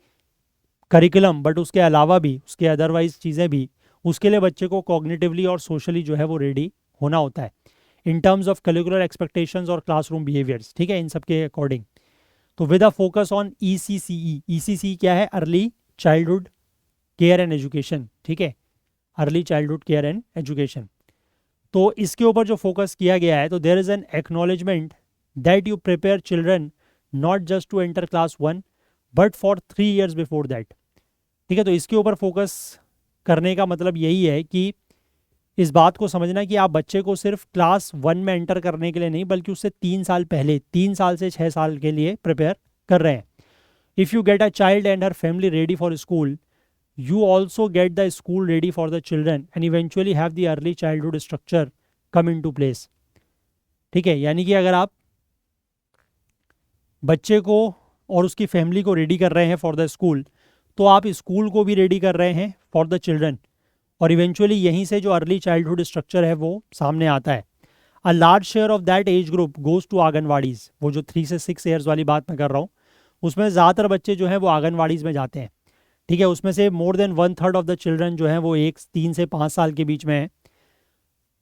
Speaker 1: करिकुलम बट उसके अलावा भी उसके अदरवाइज चीज़ें भी, उसके लिए बच्चे को कॉग्निटिवली और सोशली जो है वो रेडी होना होता है in terms of curricular expectations और क्लासरूम बिहेवियर्स, ठीक है, इन सब के अकॉर्डिंग। तो with a focus on ECCE, ECCE क्या है? Early childhood care and education, ठीक है, early childhood care and education. तो इसके ऊपर जो फोकस किया गया है, तो there is an acknowledgement that you prepare children not just to enter class 1 but for 3 years before that, ठीक है। तो इसके ऊपर फोकस करने का मतलब यही है कि इस बात को समझना कि आप बच्चे को सिर्फ क्लास 1 में एंटर करने के लिए नहीं, बल्कि उससे 3 साल पहले, 3 साल से 6 साल के लिए प्रिपेयर कर रहे हैं। If you get a child and her family ready for school, you also get the school ready for the children and eventually have the early childhood structure come into place, ठीक है। यानी कि अगर आप बच्चे को और उसकी फैमिली को रेडी कर रहे हैं फॉर द स्कूल, तो आप स्कूल को भी रेडी कर रहे हैं फॉर द चिल्ड्रन, और इवेंचुअली यहीं से जो अर्ली चाइल्डहुड स्ट्रक्चर है वो सामने आता है। A large share of that age group goes to anganwadis, वो जो 3 से 6 ईयर्स वाली बात मैं कर रहा हूँ, उसमें ज़्यादातर बच्चे जो हैं वो आंगनवाड़ीज़ में जाते हैं, ठीक है। उसमें से more than 1/3 of the children जो हैं वो 3 से 5 साल के बीच में हैं।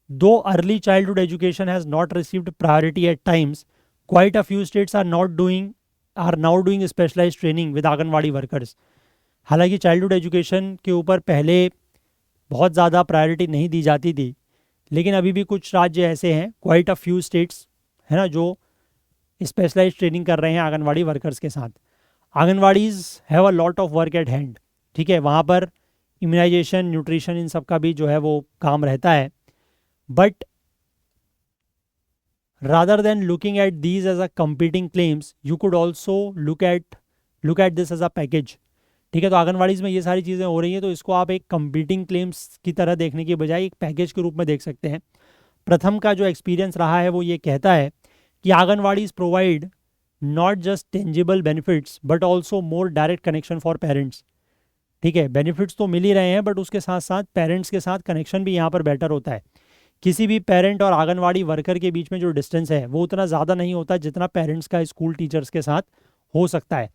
Speaker 1: Though early childhood education has not received priority at times, quite a few states are now doing specialised training with anganwadi workers. हालांकि चाइल्डहुड एजुकेशन के ऊपर पहले बहुत ज़्यादा प्रायोरिटी नहीं दी जाती थी, लेकिन अभी भी कुछ राज्य ऐसे हैं, क्वाइट अ फ्यू स्टेट्स, है ना, जो स्पेशलाइज्ड ट्रेनिंग कर रहे हैं आंगनवाड़ी वर्कर्स के साथ। Anganwadis have a lot of work at hand, ठीक है, वहाँ पर इम्यूनाइजेशन, न्यूट्रिशन, इन सब का भी जो है वो काम रहता है। But rather than looking at these as a competing claims, you could also look at this as a package, ठीक है। तो आंगनवाड़ीज़ में ये सारी चीज़ें हो रही हैं, तो इसको आप एक कंपीटिंग क्लेम्स की तरह देखने के बजाय एक पैकेज के रूप में देख सकते हैं। प्रथम का जो एक्सपीरियंस रहा है वो ये कहता है कि anganwadis provide not just tangible benefits but also more direct connection for parents, ठीक है। बेनिफिट्स तो मिल ही रहे हैं, बट उसके साथ साथ पेरेंट्स के साथ कनेक्शन भी यहाँ पर बेटर होता है। किसी भी पेरेंट और आंगनवाड़ी वर्कर के बीच में जो डिस्टेंस है वो उतना ज़्यादा नहीं होता जितना पेरेंट्स का स्कूल टीचर्स के साथ हो सकता है।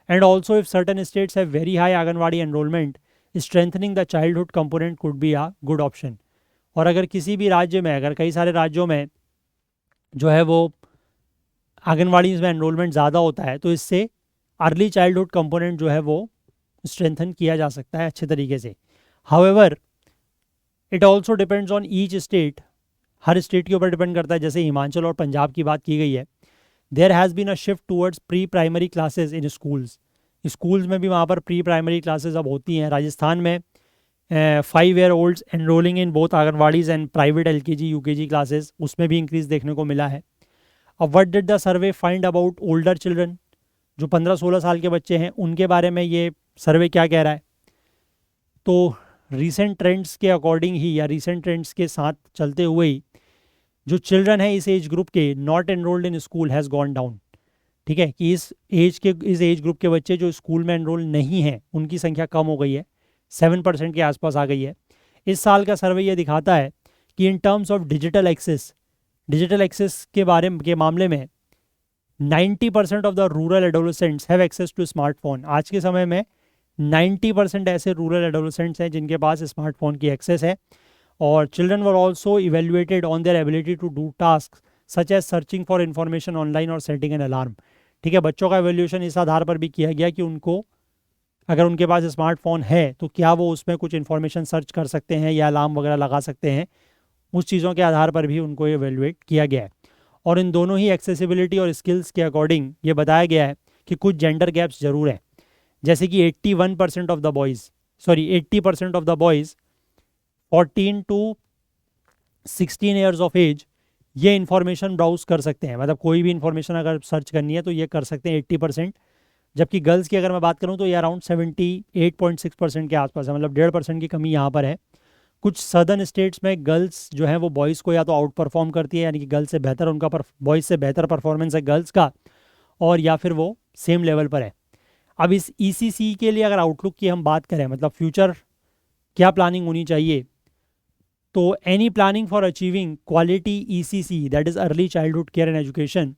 Speaker 1: And also if certain states have very high anganwadi enrolment, strengthening the childhood component could be a good option. और अगर किसी भी राज्य में, अगर कई सारे राज्यों में जो है वो आंगनवाड़ी में एनरोलमेंट ज़्यादा होता है, तो इससे अर्ली चाइल्डहुड कंपोनेंट जो है वो स्ट्रेंथन किया जा सकता है अच्छे तरीके से। However it also depends on each state, her state के ऊपर डिपेंड करता है। जैसे हिमाचल और पंजाब की बात की गई है, there has been a shift towards pre primary classes in schools में भी वहाँ पर प्री प्राइमरी क्लासेज अब होती हैं। राजस्थान में 5-year-olds enrolling in both anganwadis and private LKG UKG classes, उसमें भी इंक्रीज़ देखने को मिला है। अब what did the survey find about older children, जो 15-16 साल के बच्चे हैं उनके बारे में ये सर्वे क्या कह रहा है? तो रीसेंट ट्रेंड्स के अकॉर्डिंग ही, या रीसेंट ट्रेंड्स के साथ चलते हुए ही, जो चिल्ड्रन है इस एज ग्रुप के not enrolled in school has gone down, ठीक है, कि इस एज ग्रुप के बच्चे जो स्कूल में एनरोल नहीं हैं उनकी संख्या कम हो गई है, 7% के आसपास आ गई है। इस साल का सर्वे ये दिखाता है कि in terms of digital access के मामले में 90% of the rural adolescents have access to smartphone. आज के समय में 90% ऐसे रूरल एडोलेसेंट्स हैं जिनके पास स्मार्टफोन की एक्सेस है। और children were also evaluated on their ability to do task such as searching for information online और सेटिंग एन अलार्म, ठीक है। बच्चों का एवेल्यूशन इस आधार पर भी किया गया कि उनको, अगर उनके पास स्मार्टफोन है तो क्या वो उसमें कुछ इन्फॉर्मेशन सर्च कर सकते हैं या अलार्म वगैरह लगा सकते हैं, उस चीज़ों के आधार पर भी उनको एवेल्युएट किया गया है। और इन दोनों ही एक्सेसिबिलिटी और स्किल्स के अकॉर्डिंग ये बताया गया है कि कुछ जेंडर गैप्स ज़रूर हैं। जैसे कि 80% of the boys 14 to 16 years of age ये इन्फॉर्मेशन ब्राउज कर सकते हैं, मतलब कोई भी इन्फॉर्मेशन अगर सर्च करनी है तो ये कर सकते हैं 80%। जबकि गर्ल्स की अगर मैं बात करूँ तो ये अराउंड 78.6% के आसपास है, मतलब 1.5% की कमी यहाँ पर है। कुछ सदर्न स्टेट्स में गर्ल्स जो है वो बॉयज़ को या तो आउट परफॉर्म करती है, यानी कि गर्ल्स से बेहतर उनका बॉयज़ से बेहतर परफॉर्मेंस है गर्ल्स का, और या फिर वो सेम लेवल पर है। अब इस ईसीसी के लिए अगर आउटलुक की हम बात करें, मतलब फ्यूचर क्या प्लानिंग होनी चाहिए, तो any planning for achieving quality ECC, that is early childhood care and education,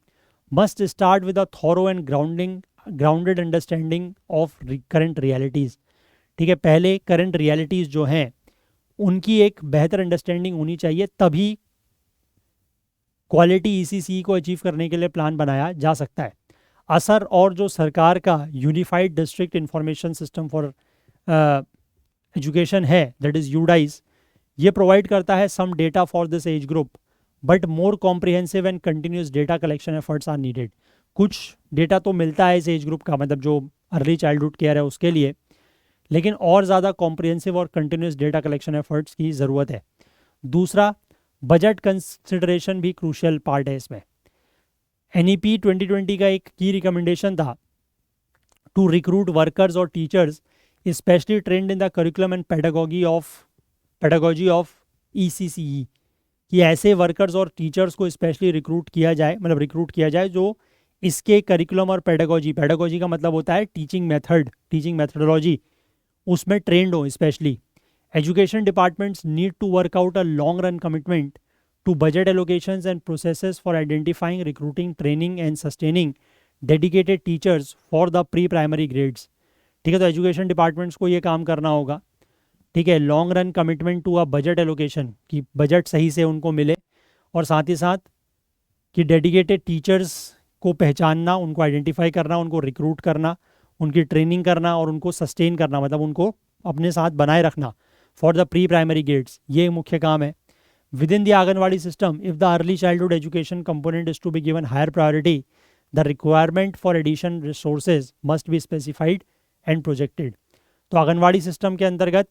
Speaker 1: must start with a thorough and grounded understanding of current realities. ठीक है, पहले करंट रियलिटीज़ जो हैं उनकी एक बेहतर अंडरस्टैंडिंग होनी चाहिए, तभी क्वालिटी ईसीसी को अचीव करने के लिए प्लान बनाया जा सकता है। असर और जो सरकार का unified district information system for education है, दैट इज़ यूडाइज, ये प्रोवाइड करता है some data for this age group, but more comprehensive and continuous data collection efforts are needed. कुछ डेटा तो मिलता है इस एज ग्रुप का, मतलब जो अर्ली चाइल्डहुड केयर है उसके लिए, लेकिन और ज़्यादा कॉम्प्रिहेंसिव और कंटिन्यूस डेटा कलेक्शन एफर्ट्स की ज़रूरत है। दूसरा, बजट कंसिडरेशन भी क्रूशियल पार्ट है इसमें। एनईपी 2020 का एक की रिकमेंडेशन था टू रिक्रूट वर्कर्स और teachers specially trend in the curriculum and pedagogy of ECCE, कि ऐसे वर्कर्स और टीचर्स को स्पेशली रिक्रूट किया जाए जो इसके करिकुलम और पेडागोजी का मतलब होता है टीचिंग मेथडोलॉजी, उसमें ट्रेंड हो specially. Education departments need to work out a long run commitment to budget allocations and processes for identifying, recruiting, training and sustaining dedicated teachers for the pre-primary grades। ठीक है, तो education departments को ये काम करना होगा। ठीक है, long run commitment to a budget allocation, कि बजट सही से उनको मिले, और साथ ही साथ कि डेडिकेटेड टीचर्स को पहचानना, उनको आइडेंटिफाई करना, उनको रिक्रूट करना, उनकी ट्रेनिंग करना और उनको सस्टेन करना, मतलब उनको अपने साथ बनाए रखना for the pre primary grades, ये मुख्य काम है। Within the Anganwadi system, if the early childhood education component is to be given higher priority, the requirement for additional resources must be specified and projected। तो anganwadi system के अंतर्गत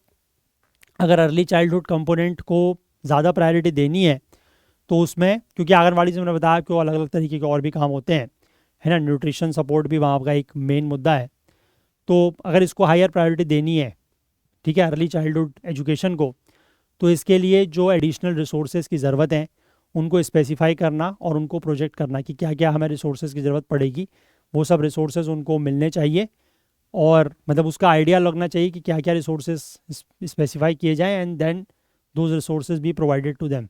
Speaker 1: अगर early childhood component को ज़्यादा प्रायोरिटी देनी है तो उसमें, क्योंकि आंगनवाड़ी से मैंने बताया कि अलग अलग तरीके के और भी काम होते हैं, है ना, न्यूट्रिशन सपोर्ट भी वहाँ का एक मेन मुद्दा है। तो अगर इसको हायर प्रायोरिटी देनी है, ठीक है, अर्ली चाइल्डहुड एजुकेशन को, तो इसके लिए जो एडिशनल रिसोर्सेज की ज़रूरत है उनको स्पेसिफाई करना और उनको प्रोजेक्ट करना कि क्या क्या हमें रिसोर्सेज की ज़रूरत पड़ेगी, वो सब रिसोर्सेज उनको मिलने चाहिए, और मतलब उसका आइडिया लगना चाहिए कि क्या क्या रिसोर्सेज स्पेसिफाई किए जाएँ, and then those resources be provided to them,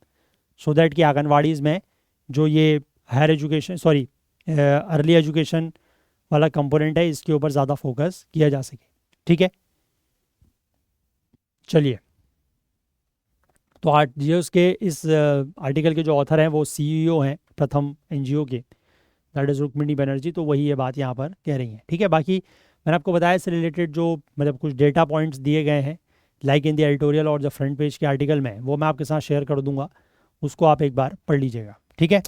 Speaker 1: so that कि आंगनवाड़ीज़ में जो ये हायर एजुकेशन अर्ली एजुकेशन वाला कंपोनेंट है इसके ऊपर ज़्यादा फोकस किया जा सके। ठीक है, चलिए, तो आरजीएस के इस आर्टिकल के जो ऑथर हैं वो सीईओ हैं प्रथम एनजीओ के, दैट इज़ रुक्मिणी बनर्जी, तो वही ये बात यहाँ पर कह रही हैं। ठीक है, बाकी मैंने आपको बताया इससे रिलेटेड जो मतलब कुछ डेटा पॉइंट्स दिए गए हैं लाइक इन द एडिटोरियल और जो फ्रंट पेज के आर्टिकल में, वो मैं आपके साथ शेयर कर दूंगा, उसको आप एक बार पढ़ लीजिएगा। ठीक है,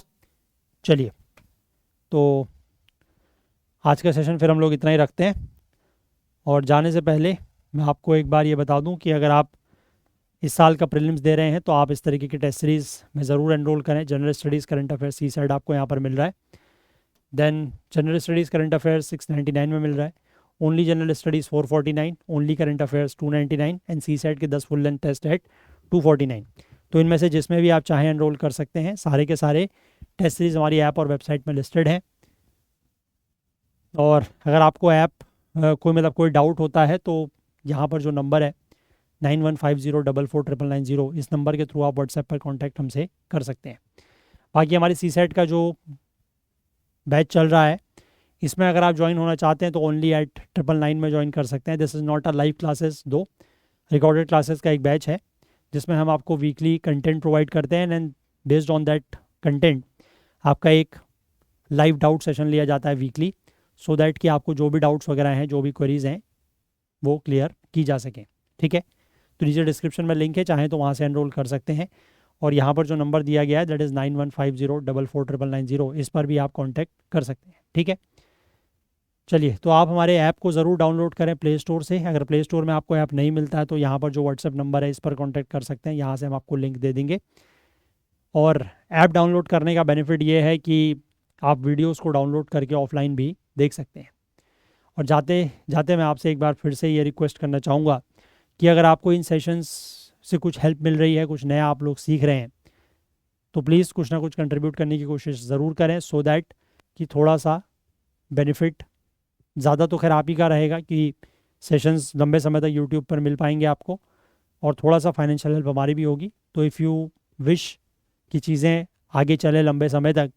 Speaker 1: चलिए, तो आज का सेशन फिर हम लोग इतना ही रखते हैं, और जाने से पहले मैं आपको एक बार ये बता दूं कि अगर आप इस साल का प्रीलिम्स दे रहे हैं तो आप इस तरीके की टेस्ट सीरीज़ में ज़रूर एनरोल करें। General studies current affairs CSAT आपको यहाँ पर मिल रहा है, then general studies current affairs 699 में मिल रहा है, only general studies 449, only current affairs 299 and CSAT के 10 फुल लेंथ टेस्ट एट 249। तो इनमें से जिसमें भी आप चाहें एनरोल कर सकते हैं। सारे के सारे टेस्ट सीरीज़ हमारी ऐप और वेबसाइट में लिस्टेड हैं, और अगर आपको ऐप कोई डाउट होता है तो यहाँ पर जो नंबर है 9150449990, इस नंबर के थ्रू आप व्हाट्सएप पर कांटेक्ट हमसे कर सकते हैं। बाकी हमारी सीसेट का जो बैच चल रहा है इसमें अगर आप ज्वाइन होना चाहते हैं तो ओनली एट 999 में ज्वाइन कर सकते हैं। This is not a live classes, दो रिकॉर्डेड क्लासेस का एक बैच है जिसमें हम आपको वीकली कंटेंट प्रोवाइड करते हैं, and based on that content आपका एक लाइव डाउट सेशन लिया जाता है वीकली, सो दैट कि आपको जो भी डाउट्स वगैरह हैं, जो भी क्वेरीज हैं, वो क्लियर की जा सकें। ठीक है, तो नीचे डिस्क्रिप्शन में लिंक है, चाहें तो वहाँ से एनरोल कर सकते हैं, और यहाँ पर जो नंबर दिया गया है दैट इज़ 9150449990, इस पर भी आप कांटेक्ट कर सकते हैं। ठीक है, चलिए, तो आप हमारे ऐप को ज़रूर डाउनलोड करें प्ले स्टोर से। अगर प्ले स्टोर में आपको ऐप नहीं मिलता है तो यहाँ पर जो व्हाट्सएप नंबर है इस पर कॉन्टैक्ट कर सकते हैं, यहाँ से हम आपको लिंक दे देंगे। और ऐप डाउनलोड करने का बेनिफिट ये है कि आप वीडियोस को डाउनलोड करके ऑफलाइन भी देख सकते हैं। और जाते जाते मैं आपसे एक बार फिर से ये रिक्वेस्ट करना चाहूँगा कि अगर आपको इन सेशंस से कुछ हेल्प मिल रही है, कुछ नया आप लोग सीख रहे हैं, तो प्लीज़ कुछ ना कुछ कंट्रीब्यूट करने की कोशिश ज़रूर करें, सो दैट कि थोड़ा सा बेनिफिट, ज़्यादा तो खैर आप ही का रहेगा कि सेशंस लंबे समय तक यूट्यूब पर मिल पाएंगे आपको, और थोड़ा सा फाइनेंशियल हेल्प हमारी भी होगी। तो इफ़ यू विश कि चीज़ें आगे चले लंबे समय तक,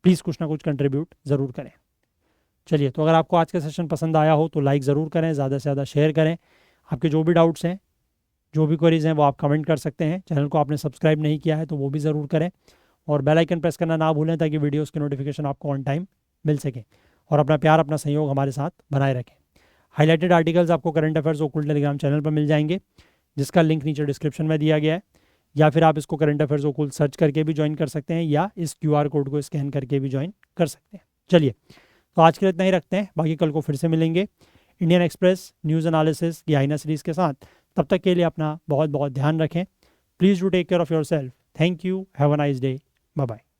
Speaker 1: प्लीज़ कुछ ना कुछ कंट्रीब्यूट ज़रूर करें। चलिए, तो अगर आपको आज का सेशन पसंद आया हो तो लाइक ज़रूर करें, ज़्यादा से ज़्यादा शेयर करें। आपके जो भी डाउट्स हैं, जो भी क्वेरीज हैं, वो आप कमेंट कर सकते हैं। चैनल को आपने सब्सक्राइब नहीं किया है तो वो भी ज़रूर करें, और बेल आइकन प्रेस करना ना भूलें ताकि वीडियोस की नोटिफिकेशन आपको ऑन टाइम मिल सके। और अपना प्यार, अपना सहयोग हमारे साथ बनाए रखें। हाईलाइटेड आर्टिकल्स आपको करंट अफेयर्स ओकुल्ट टेलीग्राम चैनल पर मिल जाएंगे, जिसका लिंक नीचे डिस्क्रिप्शन में दिया गया है, या फिर आप इसको करंट अफेयर्स ओकुल्ट सर्च करके भी ज्वाइन कर सकते हैं, या इस QR कोड को स्कैन करके भी ज्वाइन कर सकते हैं। चलिए, तो आज के लिए इतना ही रखते हैं, बाकी कल को फिर से मिलेंगे इंडियन एक्सप्रेस न्यूज़ एनालिसिस की आईना सीरीज़ के साथ। तब तक के लिए अपना बहुत बहुत ध्यान रखें। Please do take care of yourself. Thank you, have a nice day, bye bye.